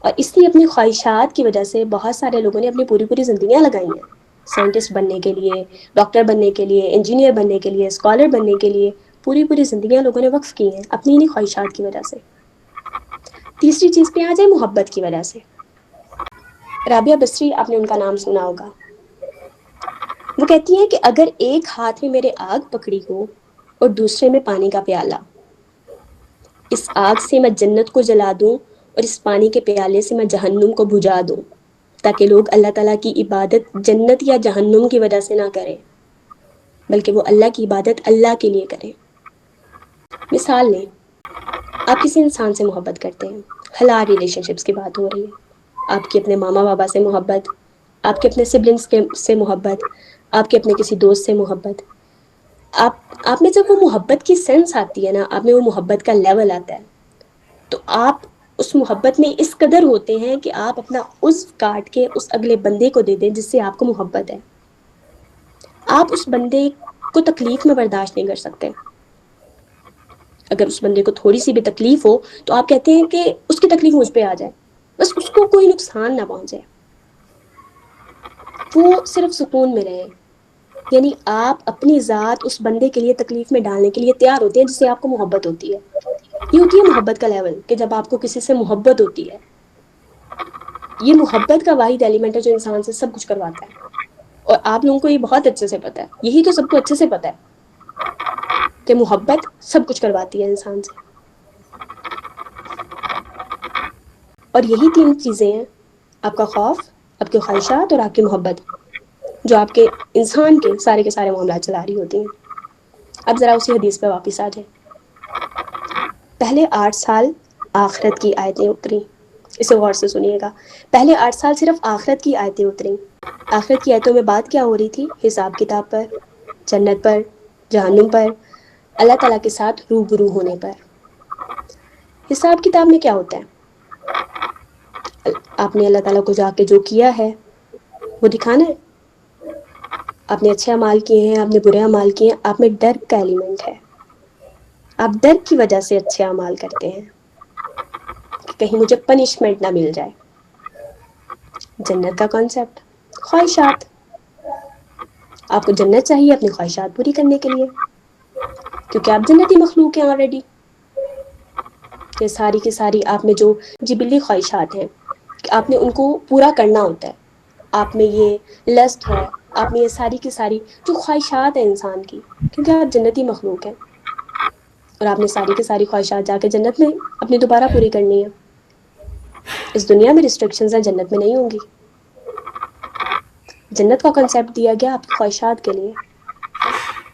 [SPEAKER 1] اور اس لیے اپنی خواہشات کی وجہ سے بہت سارے لوگوں نے اپنی پوری زندگیاں لگائی ہیں سائنٹسٹ بننے کے لیے، ڈاکٹر بننے کے لیے، انجینئر بننے کے لیے، اسکالر بننے کے لیے. پوری زندگیاں لوگوں نے وقف کی ہیں اپنی انہیں خواہشات کی وجہ سے. تیسری چیز پہ آ جائے، محبت کی وجہ سے. رابعہ بصری، آپ نے ان کا نام سنا ہوگا. وہ کہتی ہیں کہ اگر ایک ہاتھ میں میرے آگ پکڑی ہو اور دوسرے میں پانی کا پیالہ، اس آگ سے میں جنت کو جلا دوں اور اس پانی کے پیالے سے میں جہنم کو بجھا دوں، تاکہ لوگ اللہ تعالیٰ کی عبادت جنت یا جہنم کی وجہ سے نہ کریں، بلکہ وہ اللہ کی عبادت اللہ کے لیے کریں. مثال لیں، آپ کسی انسان سے محبت کرتے ہیں، حلال ریلیشن شپس کی بات ہو رہی ہے. آپ کی اپنے ماما بابا سے محبت، آپ کے اپنے سبلنگس سے محبت، آپ کے اپنے کسی دوست سے محبت. آپ میں جب وہ محبت کی سینس آتی ہے نا، آپ میں وہ محبت کا لیول آتا ہے، تو آپ اس محبت میں اس قدر ہوتے ہیں کہ آپ اپنا عضو کاٹ کے اس اگلے بندے کو دے دیں جس سے آپ کو محبت ہے. آپ اس بندے کو تکلیف میں برداشت نہیں کر سکتے. اگر اس بندے کو تھوڑی سی بھی تکلیف ہو تو آپ کہتے ہیں کہ اس کی تکلیف مجھ پہ آ جائے، بس اس کو کوئی نقصان نہ پہنچے، وہ صرف سکون میں رہے. یعنی آپ اپنی ذات اس بندے کے لیے تکلیف میں ڈالنے کے لیے تیار ہوتے ہیں جس سے آپ کو محبت ہوتی ہے. یہ ہوتی ہے محبت کا لیول، کہ جب آپ کو کسی سے محبت ہوتی ہے. یہ محبت کا واحد ایلیمنٹ ہے جو انسان سے سب کچھ کرواتا ہے، اور آپ لوگوں کو یہ بہت اچھے سے پتہ ہے. یہی تو سب کو اچھے سے پتہ ہے کہ محبت سب کچھ کرواتی ہے انسان سے. اور یہی 3 چیزیں ہیں، آپ کا خوف، آپ کی خواہشات، اور آپ کی محبت، جو آپ کے انسان کے سارے معاملات چلا رہی ہوتی ہیں. اب ذرا اسی حدیث پہ واپس آ جائیں. پہلے 8 سال آخرت کی آیتیں اتری. اسے غور سے سنیے گا. پہلے 8 سال صرف آخرت کی آیتیں اتریں. آخرت کی آیتوں میں بات کیا ہو رہی تھی؟ حساب کتاب پر، جنت پر، جہنم پر، اللہ تعالیٰ کے ساتھ روبرو ہونے پر. حساب کتاب میں کیا ہوتا ہے؟ آپ نے اللہ تعالیٰ کو جا کے جو کیا ہے وہ دکھانا ہے. آپ نے اچھے اعمال کیے ہیں، آپ نے برے اعمال کیے ہیں، آپ میں ڈر کا ایلیمنٹ ہے. آپ ڈر کی وجہ سے اچھے اعمال کرتے ہیں کہ کہیں مجھے پنشمنٹ نہ مل جائے. جنت کا کانسیپٹ، خواہشات. آپ کو جنت چاہیے اپنی خواہشات پوری کرنے کے لیے، کیونکہ آپ جنتی مخلوق ہیں آلریڈی. کہ ساری کی ساری آپ میں جو جبلی خواہشات ہیں کہ آپ نے ان کو پورا کرنا ہوتا ہے. آپ میں یہ لسٹ ہے، آپ میں یہ ساری کی ساری جو خواہشات ہیں انسان کی، کیونکہ آپ جنتی مخلوق ہیں، اور آپ نے ساری کی ساری خواہشات جا کے جنت میں اپنی دوبارہ پوری کرنی ہے. اس دنیا میں ریسٹرکشنز ہیں، جنت میں نہیں ہوں گی. جنت کا کنسیپٹ دیا گیا آپ کی خواہشات کے لیے،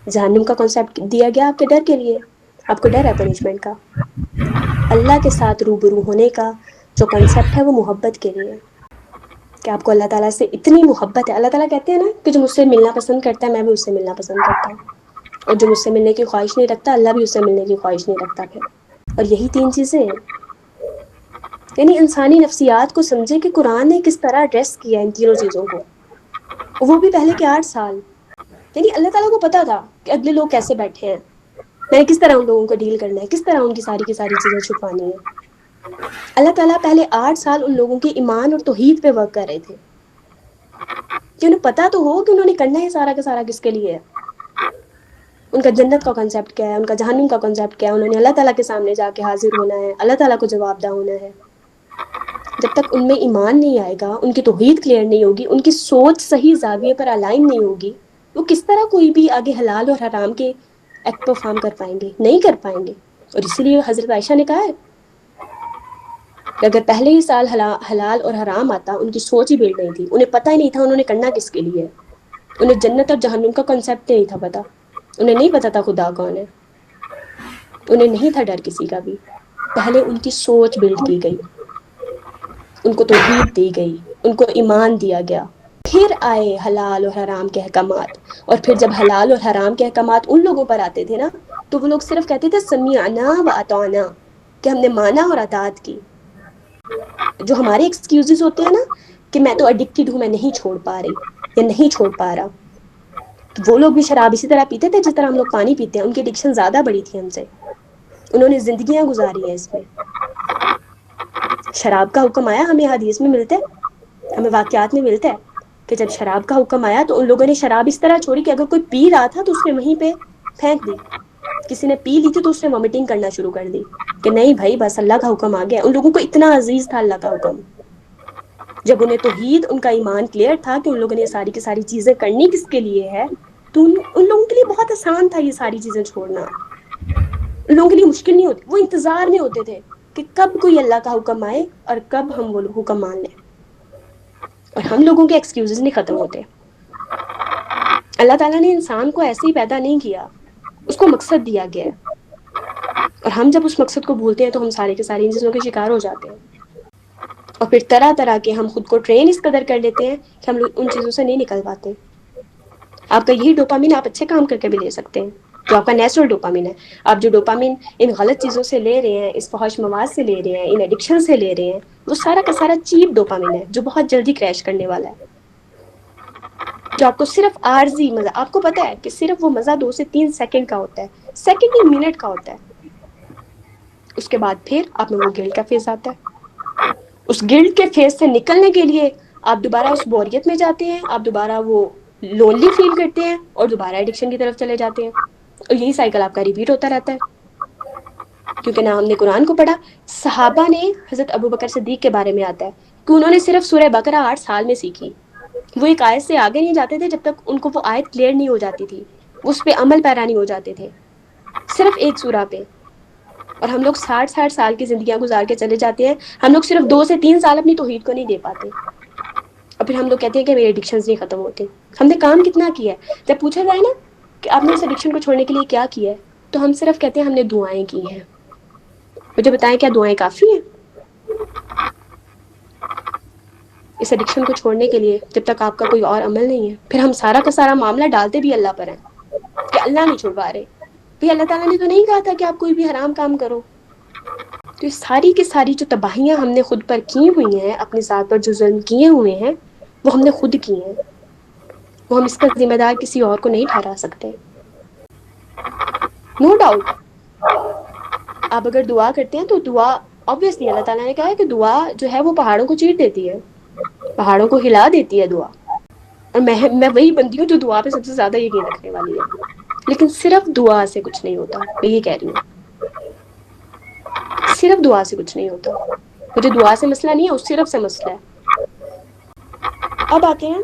[SPEAKER 1] جہنم کا کنسیپٹ دیا گیا آپ کے ڈر کے لیے. آپ کو ڈر ہے پنشمنٹ کا. اللہ کے ساتھ روبرو ہونے کا جو کنسیپٹ ہے وہ محبت کے لیے، کہ آپ کو اللہ تعالیٰ سے اتنی محبت ہے. اللہ تعالیٰ کہتے ہیں نا کہ جو مجھ سے ملنا پسند کرتا ہے میں بھی اس سے ملنا پسند کرتا ہوں، اور جو مجھ سے ملنے کی خواہش نہیں رکھتا اللہ بھی اس سے ملنے کی خواہش نہیں رکھتا. پھر اور یہی تین چیزیں ہیں. یعنی انسانی نفسیات کو سمجھے کہ قرآن نے کس طرح ایڈریس کیا ان تینوں چیزوں کو، وہ بھی پہلے کے 8 سال. یعنی اللہ تعالیٰ کو پتا تھا کہ اگلے لوگ کیسے بیٹھے ہیں، میں نے کس طرح ان لوگوں کو ڈیل کرنا ہے، کس طرح ان کی ساری چیزیں چھپانی ہیں. اللہ تعالیٰ پہلے 8 سال ان لوگوں کے ایمان اور توحید پہ ورک کر رہے تھے کہ انہیں پتا تو ہو کہ انہوں نے کرنا ہے سارا کا سارا کس کے لیے ہے. ان کا جنت کا کنسیپٹ کیا ہے، ان کا جہنم کا کنسیپٹ کیا ہے، انہوں نے اللہ تعالیٰ کے سامنے جا کے حاضر ہونا ہے، اللہ تعالیٰ کو جواب دہ ہونا ہے. جب تک ان میں ایمان نہیں آئے گا، ان کی توحید کلیئر نہیں ہوگی، ان کی سوچ صحیح زاویے پر الائن نہیں ہوگی، وہ کس طرح کوئی بھی آگے حلال اور حرام کے ایکٹ پرفارم کر پائیں گے؟ نہیں کر پائیں گے. اور اسی لیے حضرت عائشہ نے کہا ہے کہ اگر پہلے ہی سال حلال اور حرام آتا، ان کی سوچ ہی بلڈ نہیں تھی، انہیں پتہ ہی نہیں تھا انہوں نے کرنا کس کے لیے ہے، انہیں جنت اور جہنم کا کنسیپٹ نہیں تھا پتا، انہیں نہیں پتا تھا خدا کون ہے، انہیں نہیں تھا ڈر کسی کا بھی. پہلے ان کی سوچ بلڈ کی گئی، ان کو توحید دی گئی، ان کو ایمان دیا گیا، پھر آئے حلال اور حرام کے احکامات. اور پھر جب حلال اور حرام کے احکامات ان لوگوں پر آتے تھے نا، تو وہ لوگ صرف کہتے تھے سمیعنا و اطعنا، کہ ہم نے مانا اور اطاعت کی. جو ہمارے ایکسکیوزز ہوتے ہیں نا کہ میں تو ایڈکٹڈ ہوں، میں نہیں چھوڑ پا رہی یا نہیں چھوڑ پا رہا، تو وہ لوگ بھی شراب اسی طرح پیتے تھے جس طرح ہم لوگ پانی پیتے ہیں. ان کی ایڈکشن زیادہ بڑی تھی ہم سے، انہوں نے زندگیاں گزاری ہیں اس میں. شراب کا حکم آیا، ہمیں حدیث میں ملتا ہے، ہمیں واقعات میں ملتا ہے کہ جب شراب کا حکم آیا تو ان لوگوں نے شراب اس طرح چھوڑی کہ اگر کوئی پی رہا تھا تو اس نے وہیں پہ پھینک دی. کسی نے پی لی تھی تو اس نے وامٹنگ کرنا شروع کر دی کہ نہیں بھائی بس اللہ کا حکم آ گیا. ان لوگوں کو اتنا عزیز تھا اللہ کا حکم. جب انہیں توحید، ان کا ایمان کلیئر تھا کہ ان لوگوں نے یہ ساری کی ساری چیزیں کرنی کس کے لیے ہے، تو ان لوگوں کے لیے بہت آسان تھا یہ ساری چیزیں چھوڑنا. ان لوگوں کے لیے مشکل نہیں ہوتی، وہ انتظار میں ہوتے تھے کہ کب کوئی اللہ کا حکم آئے اور کب ہم وہ حکم مان لیں. اور ہم لوگوں کے ایکسکیوزز نہیں ختم ہوتے. اللہ تعالیٰ نے انسان کو ایسے ہی پیدا نہیں کیا، اس کو مقصد دیا گیا ہے. اور ہم جب اس مقصد کو بھولتے ہیں تو ہم سارے کے سارے ان چیزوں کے شکار ہو جاتے ہیں. اور پھر طرح طرح کے ہم خود کو ٹرین اس قدر کر لیتے ہیں کہ ہم لوگ ان چیزوں سے نہیں نکل پاتے. آپ کا یہی ڈوپامین آپ اچھے کام کر کے بھی لے سکتے ہیں، جو آپ کا نیچرل ڈوپامین ہے. آپ جو ڈوپامین ان غلط چیزوں سے لے رہے ہیں، اس فحش مواد سے لے رہے ہیں، ان ایڈکشن سے لے رہے ہیں، وہ سارا کا سارا چیپ ڈوپامین ہے جو بہت جلدی کریش کرنے والا ہے، جو آپ کو صرف عارضی مزہ، آپ کو پتہ ہے کہ صرف وہ مزہ 2 سے 3 سیکنڈ کا ہوتا ہے، سیکنڈ نہیں منٹ کا ہوتا ہے. اس کے بعد پھر آپ میں وہ گلٹ کا فیز آتا ہے. اس گلٹ کے فیز سے نکلنے کے لیے آپ دوبارہ اس بوریت میں جاتے ہیں، آپ دوبارہ وہ لونلی فیل کرتے ہیں اور دوبارہ ایڈکشن کی طرف چلے جاتے ہیں. اور یہی سائیکل آپ کا ریپیٹ ہوتا رہتا ہے. کیونکہ نہ ہم نے قرآن کو پڑھا. صحابہ نے حضرت ابو بکر صدیق کے بارے میں آتا ہے کہ انہوں نے صرف سورہ بقرہ 8 سال میں سیکھی. وہ ایک آیت سے آگے نہیں جاتے تھے جب تک ان کو وہ آیت کلیئر نہیں ہو جاتی تھی، اس پہ عمل پیرا نہیں ہو جاتے تھے، صرف ایک سورہ پہ. اور ہم لوگ 60 سال کی زندگیاں گزار کے چلے جاتے ہیں، ہم لوگ صرف 2 سے 3 سال اپنی توحید کو نہیں دے پاتے. اور پھر ہم لوگ کہتے ہیں کہ میرے ایڈکشنز نہیں ختم ہوتے. ہم نے کام کتنا کیا ہے؟ جب پوچھا جائے نا کہ آپ نے اس ایڈکشن کو چھوڑنے کے لیے کیا کیا ہے، تو ہم صرف کہتے ہیں ہم نے دعائیں کی ہیں. مجھے بتائیں کیا دعائیں کافی ہیں اس ایڈکشن کو چھوڑنے کے لیے جب تک آپ کا کوئی اور عمل نہیں ہے؟ پھر ہم سارا کا سارا معاملہ ڈالتے بھی اللہ پر ہیں کہ اللہ نہیں چھڑوا رہے. بھی اللہ تعالیٰ نے تو نہیں کہا تھا کہ آپ کوئی بھی حرام کام کرو. تو یہ ساری کی ساری جو تباہیاں ہم نے خود پر کی ہوئی ہیں، اپنے ذات پر جو ظلم کیے ہوئے ہیں، وہ ہم نے خود کی ہیں. وہ ہم اس کا ذمہ دار کسی اور کو نہیں ٹھہرا سکتے. نو ڈاؤٹ آپ اگر دعا کرتے ہیں تو دعا obviously اللہ تعالیٰ نے کہا ہے کہ دعا جو ہے وہ پہاڑوں کو چیر دیتی ہے، پہاڑوں کو ہلا دیتی ہے دعا. اور میں وہی بندی ہوں جو دعا پہ سب سے زیادہ یقین رکھنے والی ہے. لیکن صرف دعا سے کچھ نہیں ہوتا، میں یہ کہہ رہی ہوں. صرف دعا سے کچھ نہیں ہوتا. مجھے دعا سے مسئلہ نہیں ہے، اس صرف سے مسئلہ ہے. اب آتے ہیں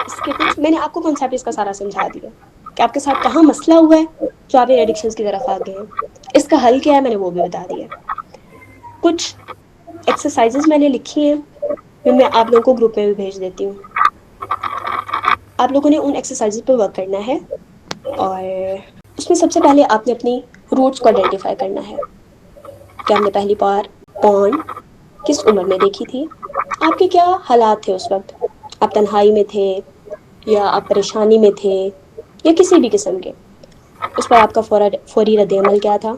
[SPEAKER 1] اس کے کچھ، میں نے آپ کو کنسیپٹ اس کا سارا سمجھا دیا کہ آپ کے ساتھ کہاں مسئلہ ہوا ہے جو آپ ایڈکشنز کی طرف آ گئے ہیں. اس کا حل کیا ہے میں نے وہ بھی بتا دیا. کچھ ایکسرسائزز میں نے لکھی ہیں جو میں آپ لوگوں کو گروپ میں بھی بھیج دیتی ہوں. آپ لوگوں نے ان ایکسرسائزز پہ ورک کرنا ہے، اور اس میں سب سے پہلے آپ نے اپنی روٹس کو آئیڈینٹیفائی کرنا ہے. کہ آپ نے پہلی بار پورن کس عمر میں دیکھی تھی؟ آپ کے کیا حالات تھے اس وقت؟ آپ تنہائی میں تھے یا آپ پریشانی میں تھے یا کسی بھی قسم کے؟ اس پر آپ کا فوری رد عمل کیا تھا؟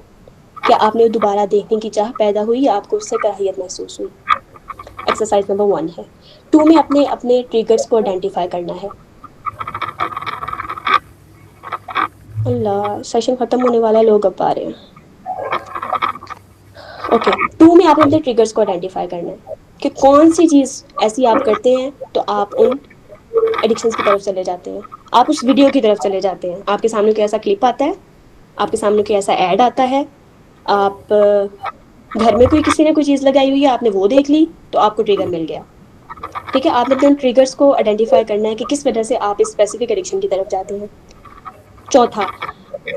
[SPEAKER 1] کیا آپ نے دوبارہ دیکھنے کی چاہ پیدا ہوئی یا آپ کو اس سے کراہیت محسوس ہوئی؟ ایکسرسائز نمبر 1 ہے. 2 میں اپنے اپنے ٹریگرز کو آئیڈینٹیفائی کرنا ہے. اللہ، سیشن ختم ہونے والا ہے، لوگ اب آ رہے ہیں. اوکے، 2 میں آپ نے اپنے ٹریگرز کو آئیڈینٹیفائی کرنا ہے کہ کون سی چیز ایسی آپ کرتے ہیں تو آپ ان ایڈکشنز کی طرف چلے جاتے ہیں. آپ اس ویڈیو کی طرف چلے جاتے ہیں، آپ کے سامنے کوئی ایسا کلپ آتا ہے، آپ کے سامنے کوئی ایسا ایڈ آتا ہے، آپ گھر میں کوئی کسی نے کوئی چیز لگائی ہوئی ہے، آپ نے وہ دیکھ لی تو آپ کو ٹریگر مل گیا. ٹھیک ہے، آپ نے اپنے ٹریگرز کو آئیڈینٹیفائی کرنا ہے کہ کس وجہ سے آپ اس اسپیسیفک ایڈکشن کی طرف جاتے ہیں. چوتھا،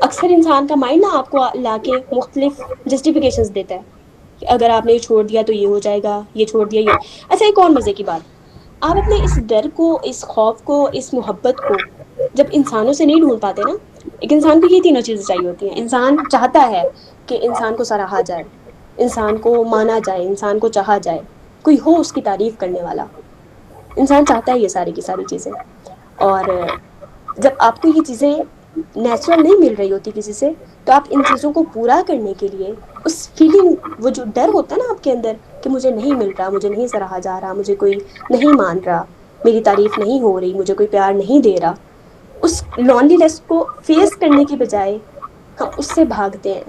[SPEAKER 1] اکثر انسان کا مائنڈ نا آپ کو لا کے مختلف جسٹیفیکیشنز دیتا ہے کہ اگر آپ نے یہ چھوڑ دیا تو یہ ہو جائے گا، یہ چھوڑ دیا یہ. اچھا، ایک اور مزے کی بات، آپ اپنے اس ڈر کو، اس خوف کو، اس محبت کو جب انسانوں سے نہیں ڈھونڈ پاتے نا. ایک انسان کو یہ تینوں چیزیں چاہیے ہوتی ہیں. انسان چاہتا ہے کہ انسان کو سراہا جائے، انسان کو مانا جائے، انسان کو چاہا جائے، کوئی ہو اس کی تعریف کرنے والا. انسان چاہتا ہے یہ ساری کی ساری چیزیں. اور جب آپ کو یہ چیزیں نیچرل نہیں مل رہی ہوتی کسی سے، تو آپ ان چیزوں کو پورا کرنے کے لیے اس فیلنگ، وہ جو ڈر ہوتا ہے نا آپ کے اندر کہ مجھے نہیں مل رہا، مجھے نہیں سراہا جا رہا، مجھے کوئی نہیں مان رہا، میری تعریف نہیں ہو رہی، مجھے کوئی پیار نہیں دے رہا، اس لونلی نیس کو فیس کرنے کی بجائے ہم اس سے بھاگتے ہیں.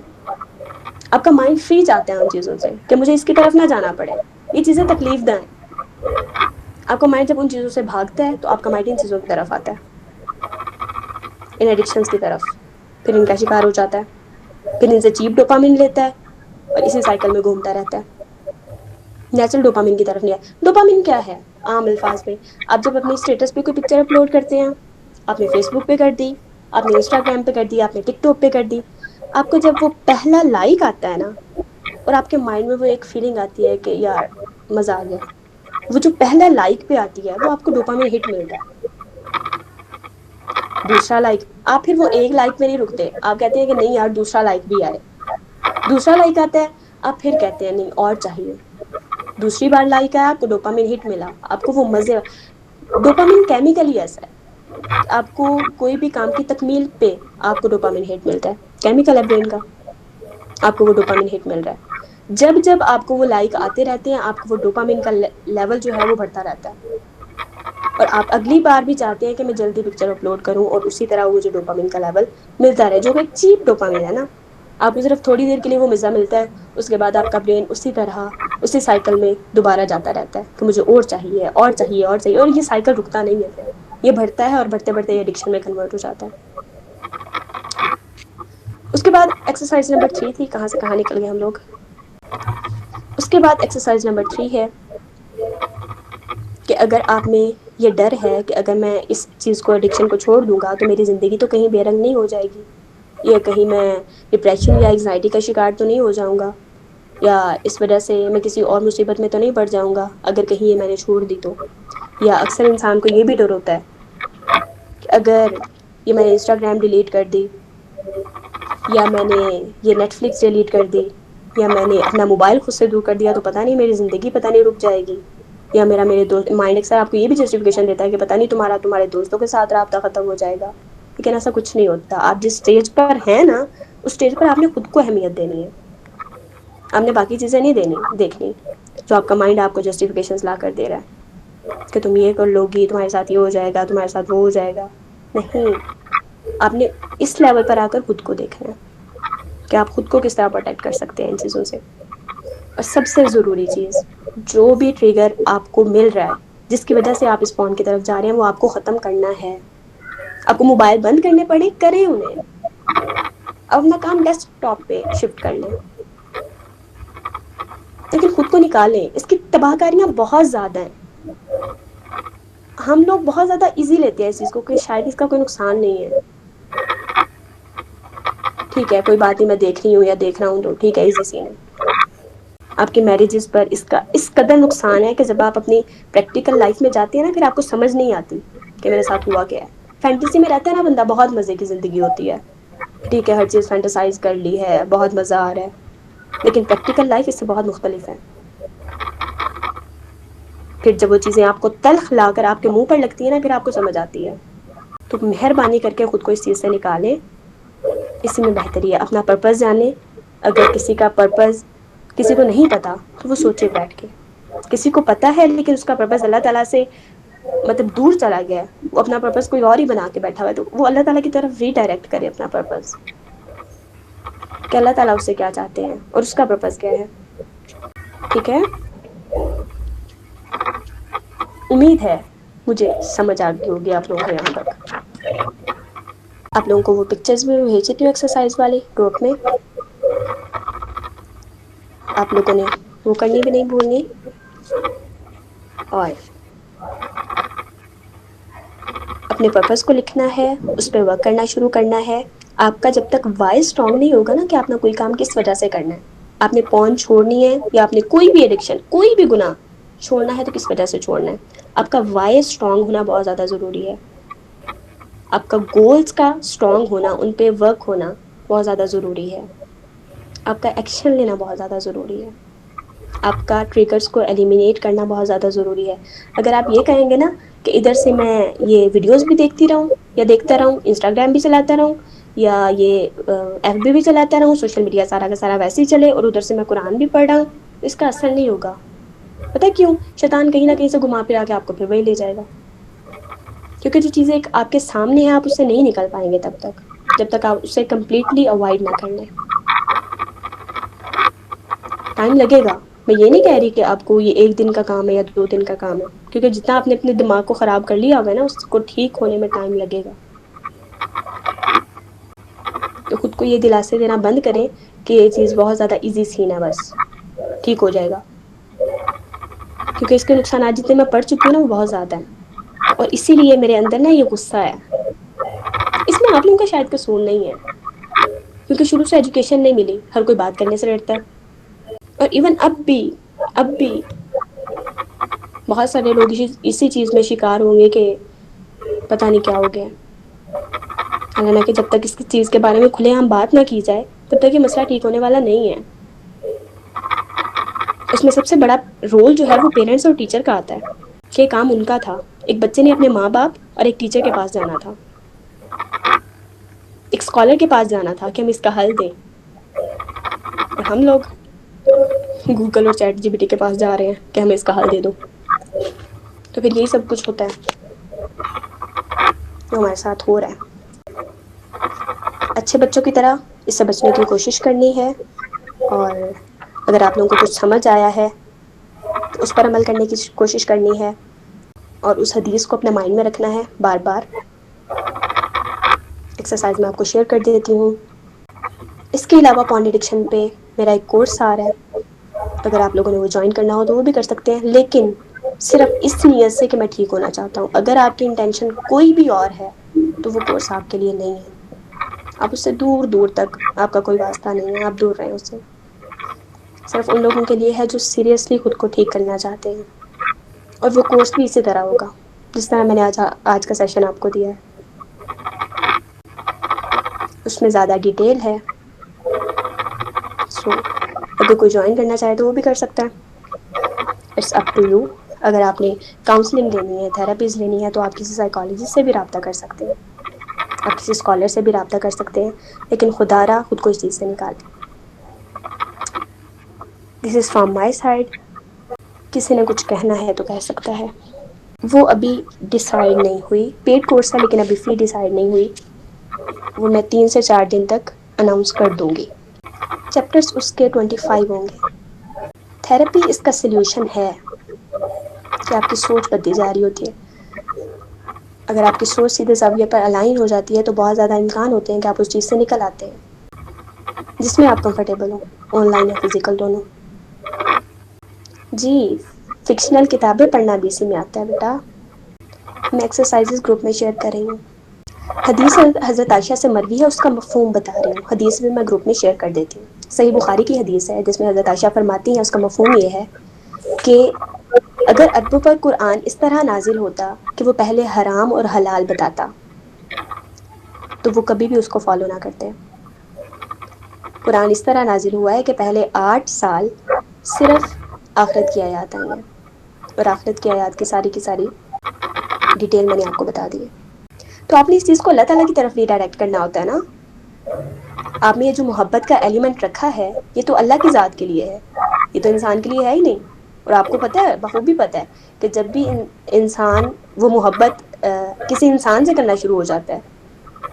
[SPEAKER 1] آپ کا مائنڈ فری جاتا ہے ان چیزوں سے کہ مجھے اس کی طرف نہ جانا پڑے، یہ چیزیں تکلیف دہ ہیں. آپ کا مائنڈ جب ان چیزوں سے بھاگتا ہے تو آپ کا مائنڈ ان چیزوں کی طرف آتا ہے، ان ایڈکشنز کی طرف. پھر ان کا شکار ہو جاتا ہے، پھر ان سے چیپ ڈوپامن لیتا ہے اور اسی سائیکل میں گھومتا رہتا ہے. نیچرل ڈوپامن کی طرف نہیں آیا. ڈوپامن کیا ہے عام الفاظ میں؟ آپ جب اپنی اسٹیٹس پہ کوئی پکچر اپلوڈ کرتے ہیں، آپ نے فیس بک پہ کر دی، آپ نے انسٹاگرام پہ کر دی، آپ نے ٹک ٹاک پہ کر دی، آپ کو جب وہ پہلا لائک آتا ہے نا، اور آپ کے مائنڈ میں وہ ایک فیلنگ آتی ہے کہ یار مزہ آ گیا، وہ جو پہلا لائک پہ آتی ہے وہ آپ کو ڈوپامن ہٹ مل رہا ہے. دوسرا لائک، آپ پھر وہ ایک لائک پہ نہیں رکتے، آپ کہتے ہیں کہ نہیں یار دوسرا لائک بھی آئے. دوسرا لائک آتا ہے، آپ پھر کہتے ہیں نہیں اور چاہیے. دوسری بار لائک آیا، آپ کو ڈوپامن ہٹ ملا، آپ کو وہ مزے. ڈوپامن کیمیکل ہی ایسا ہے کہ آپ کو کوئی بھی کام کی تکمیل پہ آپ کو ڈوپامن ہٹ ملتا ہے. کیمیکل ہے برین کا، آپ کو وہ ڈوپامن ہٹ مل رہا ہے. جب جب آپ کو وہ لائک آتے رہتے ہیں، آپ کو وہ ڈوپامن کا لیول جو ہے وہ بڑھتا رہتا ہے، اور آپ اگلی بار بھی چاہتے ہیں کہ میں جلدی پکچر اپلوڈ کروں اور اسی طرح وہ جو ڈوپامن کا لیول ملتا رہے، جو کہ ایک چیپ ڈوپامن ہے نا. آپ کو صرف تھوڑی دیر کے لیے وہ مزہ ملتا ہے، اس کے بعد آپ کا برین اسی طرح اسی سائیکل میں دوبارہ جاتا رہتا ہے کہ مجھے اور چاہیے اور چاہیے اور چاہیے، اور یہ سائیکل رکتا نہیں ہے. پھر یہ بڑھتا ہے اور بڑھتے بڑھتے یہ ایڈکشن میں کنورٹ ہو جاتا ہے. اس کے بعد ایکسرسائز نمبر 3 تھی، کہاں سے کہاں نکل گئے ہم لوگ. اس کے بعد ایکسرسائز نمبر 3 ہے کہ اگر آپ میں یہ ڈر ہے کہ اگر میں اس چیز کو، ایڈکشن کو چھوڑ دوں گا تو میری زندگی تو کہیں بے رنگ نہیں ہو جائے گی، یا کہیں میں ڈپریشن یا انگزائٹی کا شکار تو نہیں ہو جاؤں گا، یا اس وجہ سے میں کسی اور مصیبت میں تو نہیں پڑ جاؤں گا اگر کہیں یہ میں نے چھوڑ دی تو. یا اکثر انسان کو یہ بھی ڈر ہوتا ہے کہ اگر یہ میں نے انسٹاگرام ڈیلیٹ کر دی، یا میں نے یہ نیٹ فلکس ڈیلیٹ کر دی، یا میں نے اپنا موبائل خود سے دور کر دیا تو پتہ نہیں میری زندگی پتہ نہیں رک جائے گی، یا میرے دوست. مائنڈ اکثر آپ کو یہ بھی جسٹیفیکیشن دیتا ہے کہ پتہ نہیں تمہارے دوستوں کے ساتھ رابطہ ختم ہو جائے گا. لیکن ایسا کچھ نہیں ہوتا. آپ جس اسٹیج پر ہیں نا، اس اسٹیج پر آپ نے خود کو اہمیت دینی ہے، آپ نے باقی چیزیں نہیں دیکھنی جو آپ کا مائنڈ آپ کو جسٹیفیکیشنز لا کر دے رہا ہے کہ تم یہ کر لو گی، تمہارے ساتھ یہ ہو جائے گا، تمہارے ساتھ وہ ہو جائے گا. نہیں، آپ نے اس لیول پر آ کر خود کو دیکھنا ہے کہ آپ خود کو کس طرح پروٹیکٹ کر سکتے ہیں ان چیزوں سے. اور سب سے ضروری چیز، جو بھی ٹریگر آپ کو مل رہا ہے جس کی وجہ سے آپ اس فون کی طرف جا رہے ہیں، وہ آپ کو ختم کرنا ہے. آپ کو موبائل بند کرنے پڑے کریں انہیں، اپنا کام ڈیسک ٹاپ پہ شفٹ کر لیں، لیکن خود کو نکالیں. اس کی تباہ کاریاں بہت زیادہ ہیں. ہم لوگ بہت زیادہ ایزی لیتے ہیں اس چیز کو کہ شاید اس کا کوئی نقصان نہیں ہے. ٹھیک ہے کوئی بات نہیں، میں دیکھ رہی ہوں یا دیکھ رہا ہوں تو ٹھیک ہے، ایزی سین ہے. آپ کی میرجز پر اس کا اس قدر نقصان ہے کہ جب آپ اپنی پریکٹیکل لائف میں جاتے ہیں نا، پھر آپ کو سمجھ نہیں آتی کہ میرے ساتھ ہوا کیا ہے. فینٹیسی میں رہتا ہے نا بندہ، بہت مزے کی زندگی ہوتی ہے، ٹھیک ہے ہر چیز فینٹیسائز کر لی ہے، بہت مزہ آ رہا ہے. لیکن پریکٹیکل لائف اس سے بہت مختلف ہے. پھر جب وہ چیزیں آپ کو تلخ لا کر آپ کے منہ پر لگتی ہیں نا، پھر آپ کو سمجھ آتی ہے. تو مہربانی کر کے خود کو اس چیز سے نکالیں. اسی میں بہتری ہے. اپنا پرپس جانیں. اگر کسی کا پرپس کسی کو نہیں پتا تو وہ سوچے بیٹھ کے. کسی کو پتا ہے لیکن اس کا پرپس اللہ تعالیٰ سے مطلب دور چلا گیا ہے، وہ اپنا پرپس کوئی اور ہی بنا کے بیٹھا ہوا ہے، تو وہ اللہ تعالیٰ کی طرف ری ڈائریکٹ کرے اپنا پرپس کہ اللہ تعالیٰ اس سے کیا چاہتے ہیں اور اس کا پرپس کیا ہے. ٹھیک ہے. امید ہے مجھے سمجھ آ گئی ہوگی آپ لوگوں کو یہاں تک. آپ لوگوں کو وہ پکچرز بھی بھیج دیتی ہوں ایکسرسائز والی گروپ میں. آپ لوگوں نے وہ کرنی بھی نہیں بھولنی. اور اپنے پرپس کو لکھنا ہے، اس پہ ورک کرنا شروع کرنا ہے. آپ کا جب تک وائی اسٹرانگ نہیں ہوگا نا کہ آپ نے کوئی کام کس وجہ سے کرنا ہے، آپ نے پون چھوڑنی ہے یا آپ نے کوئی بھی ایڈکشن کوئی بھی گناہ چھوڑنا ہے تو کس وجہ سے چھوڑنا ہے، آپ کا وائی اسٹرانگ ہونا بہت زیادہ ضروری ہے. آپ کا گولز کا اسٹرانگ ہونا، ان پہ ورک ہونا بہت زیادہ ضروری ہے. آپ کا ایکشن لینا بہت زیادہ ضروری ہے. آپ کا ٹریگرز کو ایلیمینیٹ کرنا بہت زیادہ ضروری ہے. اگر آپ یہ کہیں گے نا کہ ادھر سے میں یہ ویڈیوز بھی دیکھتی رہوں یا دیکھتا رہوں، انسٹاگرام بھی چلاتا رہوں یا یہ ایف بی بھی چلاتا رہوں، سوشل میڈیا سارا کا سارا ویسے ہی چلے اور ادھر سے میں قرآن بھی پڑھ رہا ہوں، اس کا اثر نہیں ہوگا. پتہ کیوں؟ شیطان کہیں نہ کہیں سے گھما پھرا کے آپ کو پھر وہی لے جائے گا. کیونکہ جو چیزیں آپ کے سامنے ہیں آپ اس سے نہیں نکل پائیں گے تب تک جب تک آپ اسے کمپلیٹلی اوائڈ نہ کر لیں. ٹائم لگے گا. میں یہ نہیں کہہ رہی کہ آپ کو یہ 1 دن کا کام ہے یا 2 دن کا کام ہے، کیونکہ جتنا آپ نے اپنے دماغ کو خراب کر لیا ہوگا نا اس کو ٹھیک ہونے میں ٹائم لگے گا. تو خود کو یہ دلاسے دینا بند کریں کہ یہ چیز بہت زیادہ ایزی سین ہے، بس ٹھیک ہو جائے گا. کیونکہ اس کے نقصانات جتنے میں پڑھ چکی ہوں نا وہ بہت زیادہ ہیں. اور اسی لیے میرے اندر نا یہ غصہ ہے. اس میں آپ لوگوں کا شاید قصور نہیں ہے، کیونکہ شروع سے ایجوکیشن نہیں ملی، ہر کوئی بات کرنے سے ڈرتا ہے. اور ایون اب بھی بہت سارے لوگ اسی چیز میں شکار ہوں گے کہ پتہ نہیں کیا ہو گیا. حالانکہ جب تک اس چیز کے بارے میں کھلے عام بات نہ کی جائے تب تک یہ مسئلہ ٹھیک ہونے والا نہیں ہے. اس میں سب سے بڑا رول جو ہے وہ پیرنٹس اور ٹیچر کا آتا ہے کہ کام ان کا تھا. ایک بچے نے اپنے ماں باپ اور ایک ٹیچر کے پاس جانا تھا، ایک اسکالر کے پاس جانا تھا کہ ہم اس کا حل دیں. اور ہم لوگ گوگل اور چیٹ جی پی ٹی کے پاس جا رہے ہیں کہ ہمیں اس کا حل دے دو. تو پھر یہی سب کچھ ہوتا ہے جو ہمارے ساتھ ہو رہا ہے. اچھے بچوں کی طرح اس سے بچنے کی کوشش کرنی ہے. اور اگر آپ لوگوں کو کچھ سمجھ آیا ہے تو اس پر عمل کرنے کی کوشش کرنی ہے، اور اس حدیث کو اپنے مائنڈ میں رکھنا ہے بار بار. ایکسرسائز میں آپ کو شیئر کر دیتی ہوں. اس کے علاوہ پارن ایڈکشن پہ میرا ایک کورس آ رہا ہے، اگر آپ لوگوں نے وہ جوائن کرنا ہو تو وہ بھی کر سکتے ہیں، لیکن صرف اس نیت سے کہ میں ٹھیک ہونا چاہتا ہوں. اگر آپ کی انٹینشن کوئی بھی اور ہے تو وہ کورس آپ کے لیے نہیں ہے. آپ اس سے دور دور تک آپ کا کوئی واسطہ نہیں ہے، آپ دور رہیں اس سے. صرف ان لوگوں کے لیے ہے جو سیریسلی خود کو ٹھیک کرنا چاہتے ہیں. اور وہ کورس بھی اسی طرح ہوگا جس طرح میں نے آج کا سیشن آپ کو دیا ہے. اس میں زیادہ ڈیٹیل ہے، سو اگر کوئی جوائن کرنا چاہے تو وہ بھی کر سکتا ہے. It's up to you. اگر آپ نے کاؤنسلنگ لینی ہے، تھراپیز لینی ہے تو آپ کسی سائیکالوجسٹ سے بھی رابطہ کر سکتے ہیں، آپ کسی اسکالر سے بھی رابطہ کر سکتے ہیں. لیکن خدا را خود کو اس چیز سے نکالیں. دس از فرام مائی سائڈ. کسی نے کچھ کہنا ہے تو کہہ سکتا ہے. وہ ابھی ڈیسائیڈ نہیں ہوئی. پیڈ کورس ہے لیکن ابھی فی ڈیسائیڈ نہیں ہوئی. وہ میں 3 سے 4 دن تک اناؤنس کر دوں گی. چیپٹرس اس کے 25 ہوں گے. تھیراپی اس کا سلیوشن ہے کہ آپ کی سوچ بدلی جا رہی ہوتی ہے. اگر آپ کی سوچ سیدھے زاویے پر الائن ہو جاتی ہے تو بہت زیادہ امکان ہوتے ہیں کہ آپ اس چیز سے نکل آتے ہیں جس میں آپ کمفرٹیبل ہوں، آن لائن یا فزیکل دونوں. جی، فکشنل کتابیں پڑھنا بھی اسی میں آتا ہے بیٹا. میں ایکسرسائزز گروپ میں شیئر کر رہی ہوں. حدیث حضرت عائشہ سے مروی ہے، اس کا مفہوم بتا رہی ہوں. حدیث بھی میں گروپ میں شیئر کر دیتی ہوں. صحیح بخاری کی حدیث ہے جس میں حضرت عائشہ فرماتی ہیں، اس کا مفہوم یہ ہے کہ اگر ادبوں پر قرآن اس طرح نازل ہوتا کہ وہ پہلے حرام اور حلال بتاتا تو وہ کبھی بھی اس کو فالو نہ کرتے. قرآن اس طرح نازل ہوا ہے کہ پہلے 8 سال صرف آخرت کی آیات آئی ہیں، اور آخرت کی آیات کی ساری ڈیٹیل میں نے آپ کو بتا دی ہے. تو آپ نے اس چیز کو اللہ تعالیٰ کی طرف ری ڈائریکٹ کرنا ہوتا ہے نا. آپ نے یہ جو محبت کا ایلیمنٹ رکھا ہے یہ تو اللہ کی ذات کے لیے ہے، یہ تو انسان کے لیے ہے ہی نہیں. اور آپ کو پتہ ہے، بخوبی پتہ ہے کہ جب بھی انسان وہ محبت کسی انسان سے کرنا شروع ہو جاتا ہے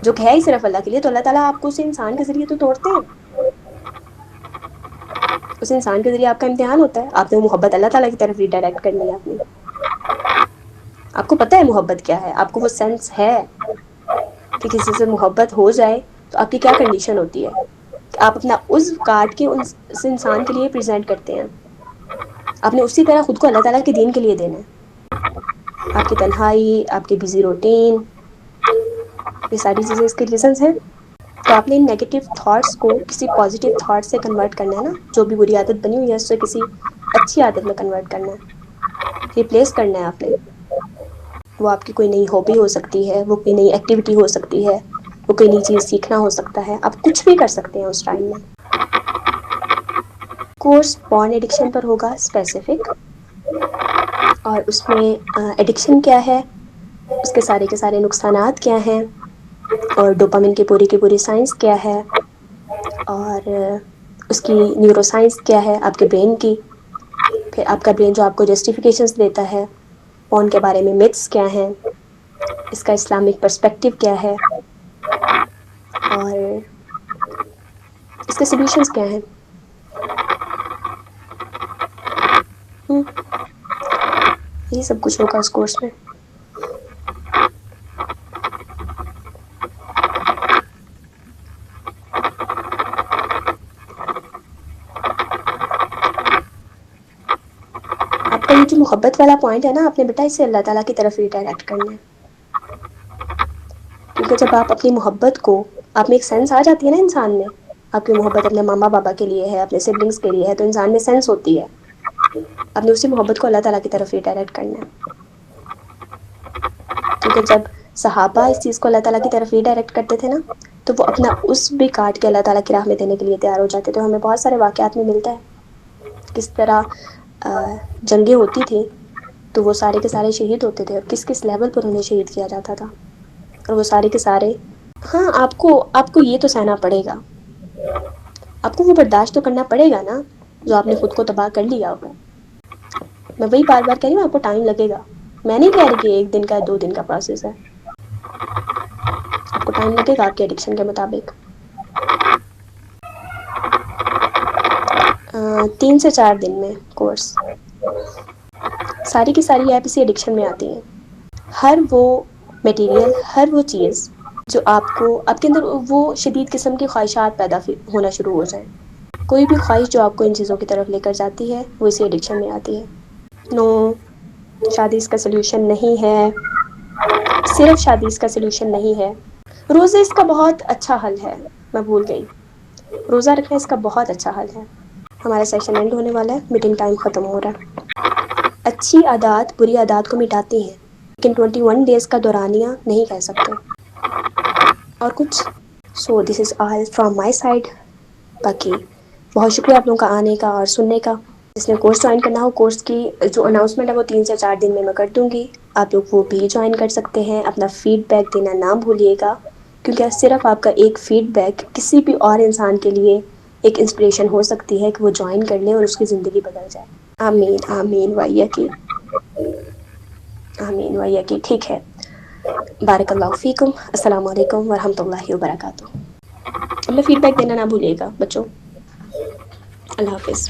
[SPEAKER 1] جو کہ ہے ہی صرف اللہ کے لیے، تو اللہ تعالیٰ آپ کو اسے انسان کے ذریعے تو توڑتے ہیں. اس انسان کے ذریعے آپ کا امتحان ہوتا ہے. آپ نے محبت اللہ تعالیٰ کی طرف ری ڈائریکٹ کرنی ہے اپنی. آپ کو پتہ ہے محبت کیا ہے، آپ کو وہ سینس ہے کہ کسی سے محبت ہو جائے تو آپ کی کیا کنڈیشن ہوتی ہے، کہ آپ اپنا عضو کاٹ کے اس انسان کے لیے پریزنٹ کرتے ہیں. آپ نے اسی طرح خود کو اللہ تعالیٰ کے دین کے لیے دینا ہے. آپ کی تنہائی، آپ کی بزی روٹین، یہ ساری چیزیں اس کے ریزنز ہیں. تو آپ نے ان نیگیٹو تھاٹس کو کسی پازیٹیو تھاٹ سے کنورٹ کرنا ہے نا. جو بھی بری عادت بنی ہوئی ہے اس سے کسی اچھی عادت میں کنورٹ کرنا ہے، ریپلیس کرنا ہے آپ نے. وہ آپ کی کوئی نئی ہابی ہو سکتی ہے، وہ کوئی نئی ایکٹیویٹی ہو سکتی ہے، وہ کوئی نئی چیز سیکھنا ہو سکتا ہے. آپ کچھ بھی کر سکتے ہیں اس ٹائم میں. کورس پارن ایڈکشن پر ہوگا اسپیسیفک، اور اس میں ایڈکشن کیا ہے، اس کے سارے نقصانات کیا ہیں، اور ڈوپامن کی پوری سائنس کیا ہے، اور اس کی نیورو سائنس کیا ہے آپ کے برین کی. پھر آپ کا برین جو آپ کو جسٹیفیکیشنز دیتا ہے پون کے بارے میں، متس کیا ہیں، اس کا اسلامک پرسپیکٹیو کیا ہے، اور اس کے سولوشنز کیا ہیں. یہ سب کچھ ہوگا اس کورس میں. آپ کا یہ جو محبت والا پوائنٹ ہے نا، آپ نے بیٹا اسے اللہ تعالیٰ کی طرف ری ڈائریکٹ کرنا ہے. کیونکہ جب آپ اپنی محبت کو، آپ میں ایک سینس آ جاتی ہے نا انسان میں، آپ کی محبت اپنے ماما بابا کے لیے ہے، اپنے سبلنگس کے لیے ہے، تو انسان میں سینس ہوتی ہے. آپ نے اسی محبت کو اللہ تعالیٰ کی طرف ری ڈائریکٹ کرنا ہے. کیونکہ جب صحابہ اس چیز کو اللہ تعالیٰ کی طرف ری ڈائریکٹ کرتے تھے نا، تو وہ اپنا اس بھی کاٹ کے اللہ تعالیٰ کی راہ میں دینے کے لیے تیار ہو جاتے تھے. ہمیں بہت سارے واقعات میں ملتا ہے کس طرح جنگیں ہوتی تھیں تو وہ سارے کے سارے شہید ہوتے تھے، اور کس کس لیول پر انہیں شہید کیا جاتا تھا. اور وہ سارے کے سارے، ہاں آپ کو یہ تو سہنا پڑے گا، آپ کو وہ برداشت تو کرنا پڑے گا نا جو آپ نے خود کو تباہ کر لیا ہوگا. میں وہی بار بار کہہ رہی ہوں، آپ کو ٹائم لگے گا. میں نہیں کہہ رہی کہ 1 دن کا 2 دن کا پروسیس ہے. آپ کو ٹائم لگے گا آپ کے ایڈکشن کے مطابق. 3 سے 4 دن میں کورس. ساری کی ساری ایپ اسی ایڈکشن میں آتی ہیں. ہر وہ میٹیریل، ہر وہ چیز جو آپ کے اندر وہ شدید قسم کی خواہشات پیدا ہونا شروع ہو جائیں. کوئی بھی خواہش جو آپ کو ان چیزوں کی طرف لے کر جاتی ہے وہ اسی ایڈکشن میں آتی ہے. نو، شادی اس کا سلوشن نہیں ہے، صرف شادی اس کا سلوشن نہیں ہے. روزے اس کا بہت اچھا حل ہے. میں بھول گئی، روزہ رکھنا اس کا بہت اچھا حل ہے. ہمارا سیشن اینڈ ہونے والا ہے، میٹنگ ٹائم ختم ہو رہا ہے. اچھی عادات بری عادات کو مٹاتی ہیں، لیکن 21 ڈیز کا دورانیہ نہیں کہہ سکتے. اور کچھ سو دس از آل فرام مائی سائڈ. باقی بہت شکریہ آپ لوگوں کا آنے کا اور سننے کا. جس نے کورس جوائن کرنا ہو، کورس کی جو اناؤنسمنٹ ہے وہ 3 سے 4 دن میں کر دوں گی. آپ لوگ وہ بھی جوائن کر سکتے ہیں. اپنا فیڈ بیک دینا نہ بھولیے گا، کیونکہ صرف آپ کا ایک فیڈ بیک کسی بھی اور انسان کے لیے ایک انسپریشن ہو سکتی ہے کہ وہ جوائن کر لیں اور اس کی زندگی بدل جائے. آمین آمین وائیا کی، آمین وائیا کی. ٹھیک ہے، بارک اللہ فیکم. السلام علیکم ورحمۃ اللہ وبرکاتہ. ہمیں فیڈ بیک دینا نہ بھولیے گا بچوں. اللہ حافظ.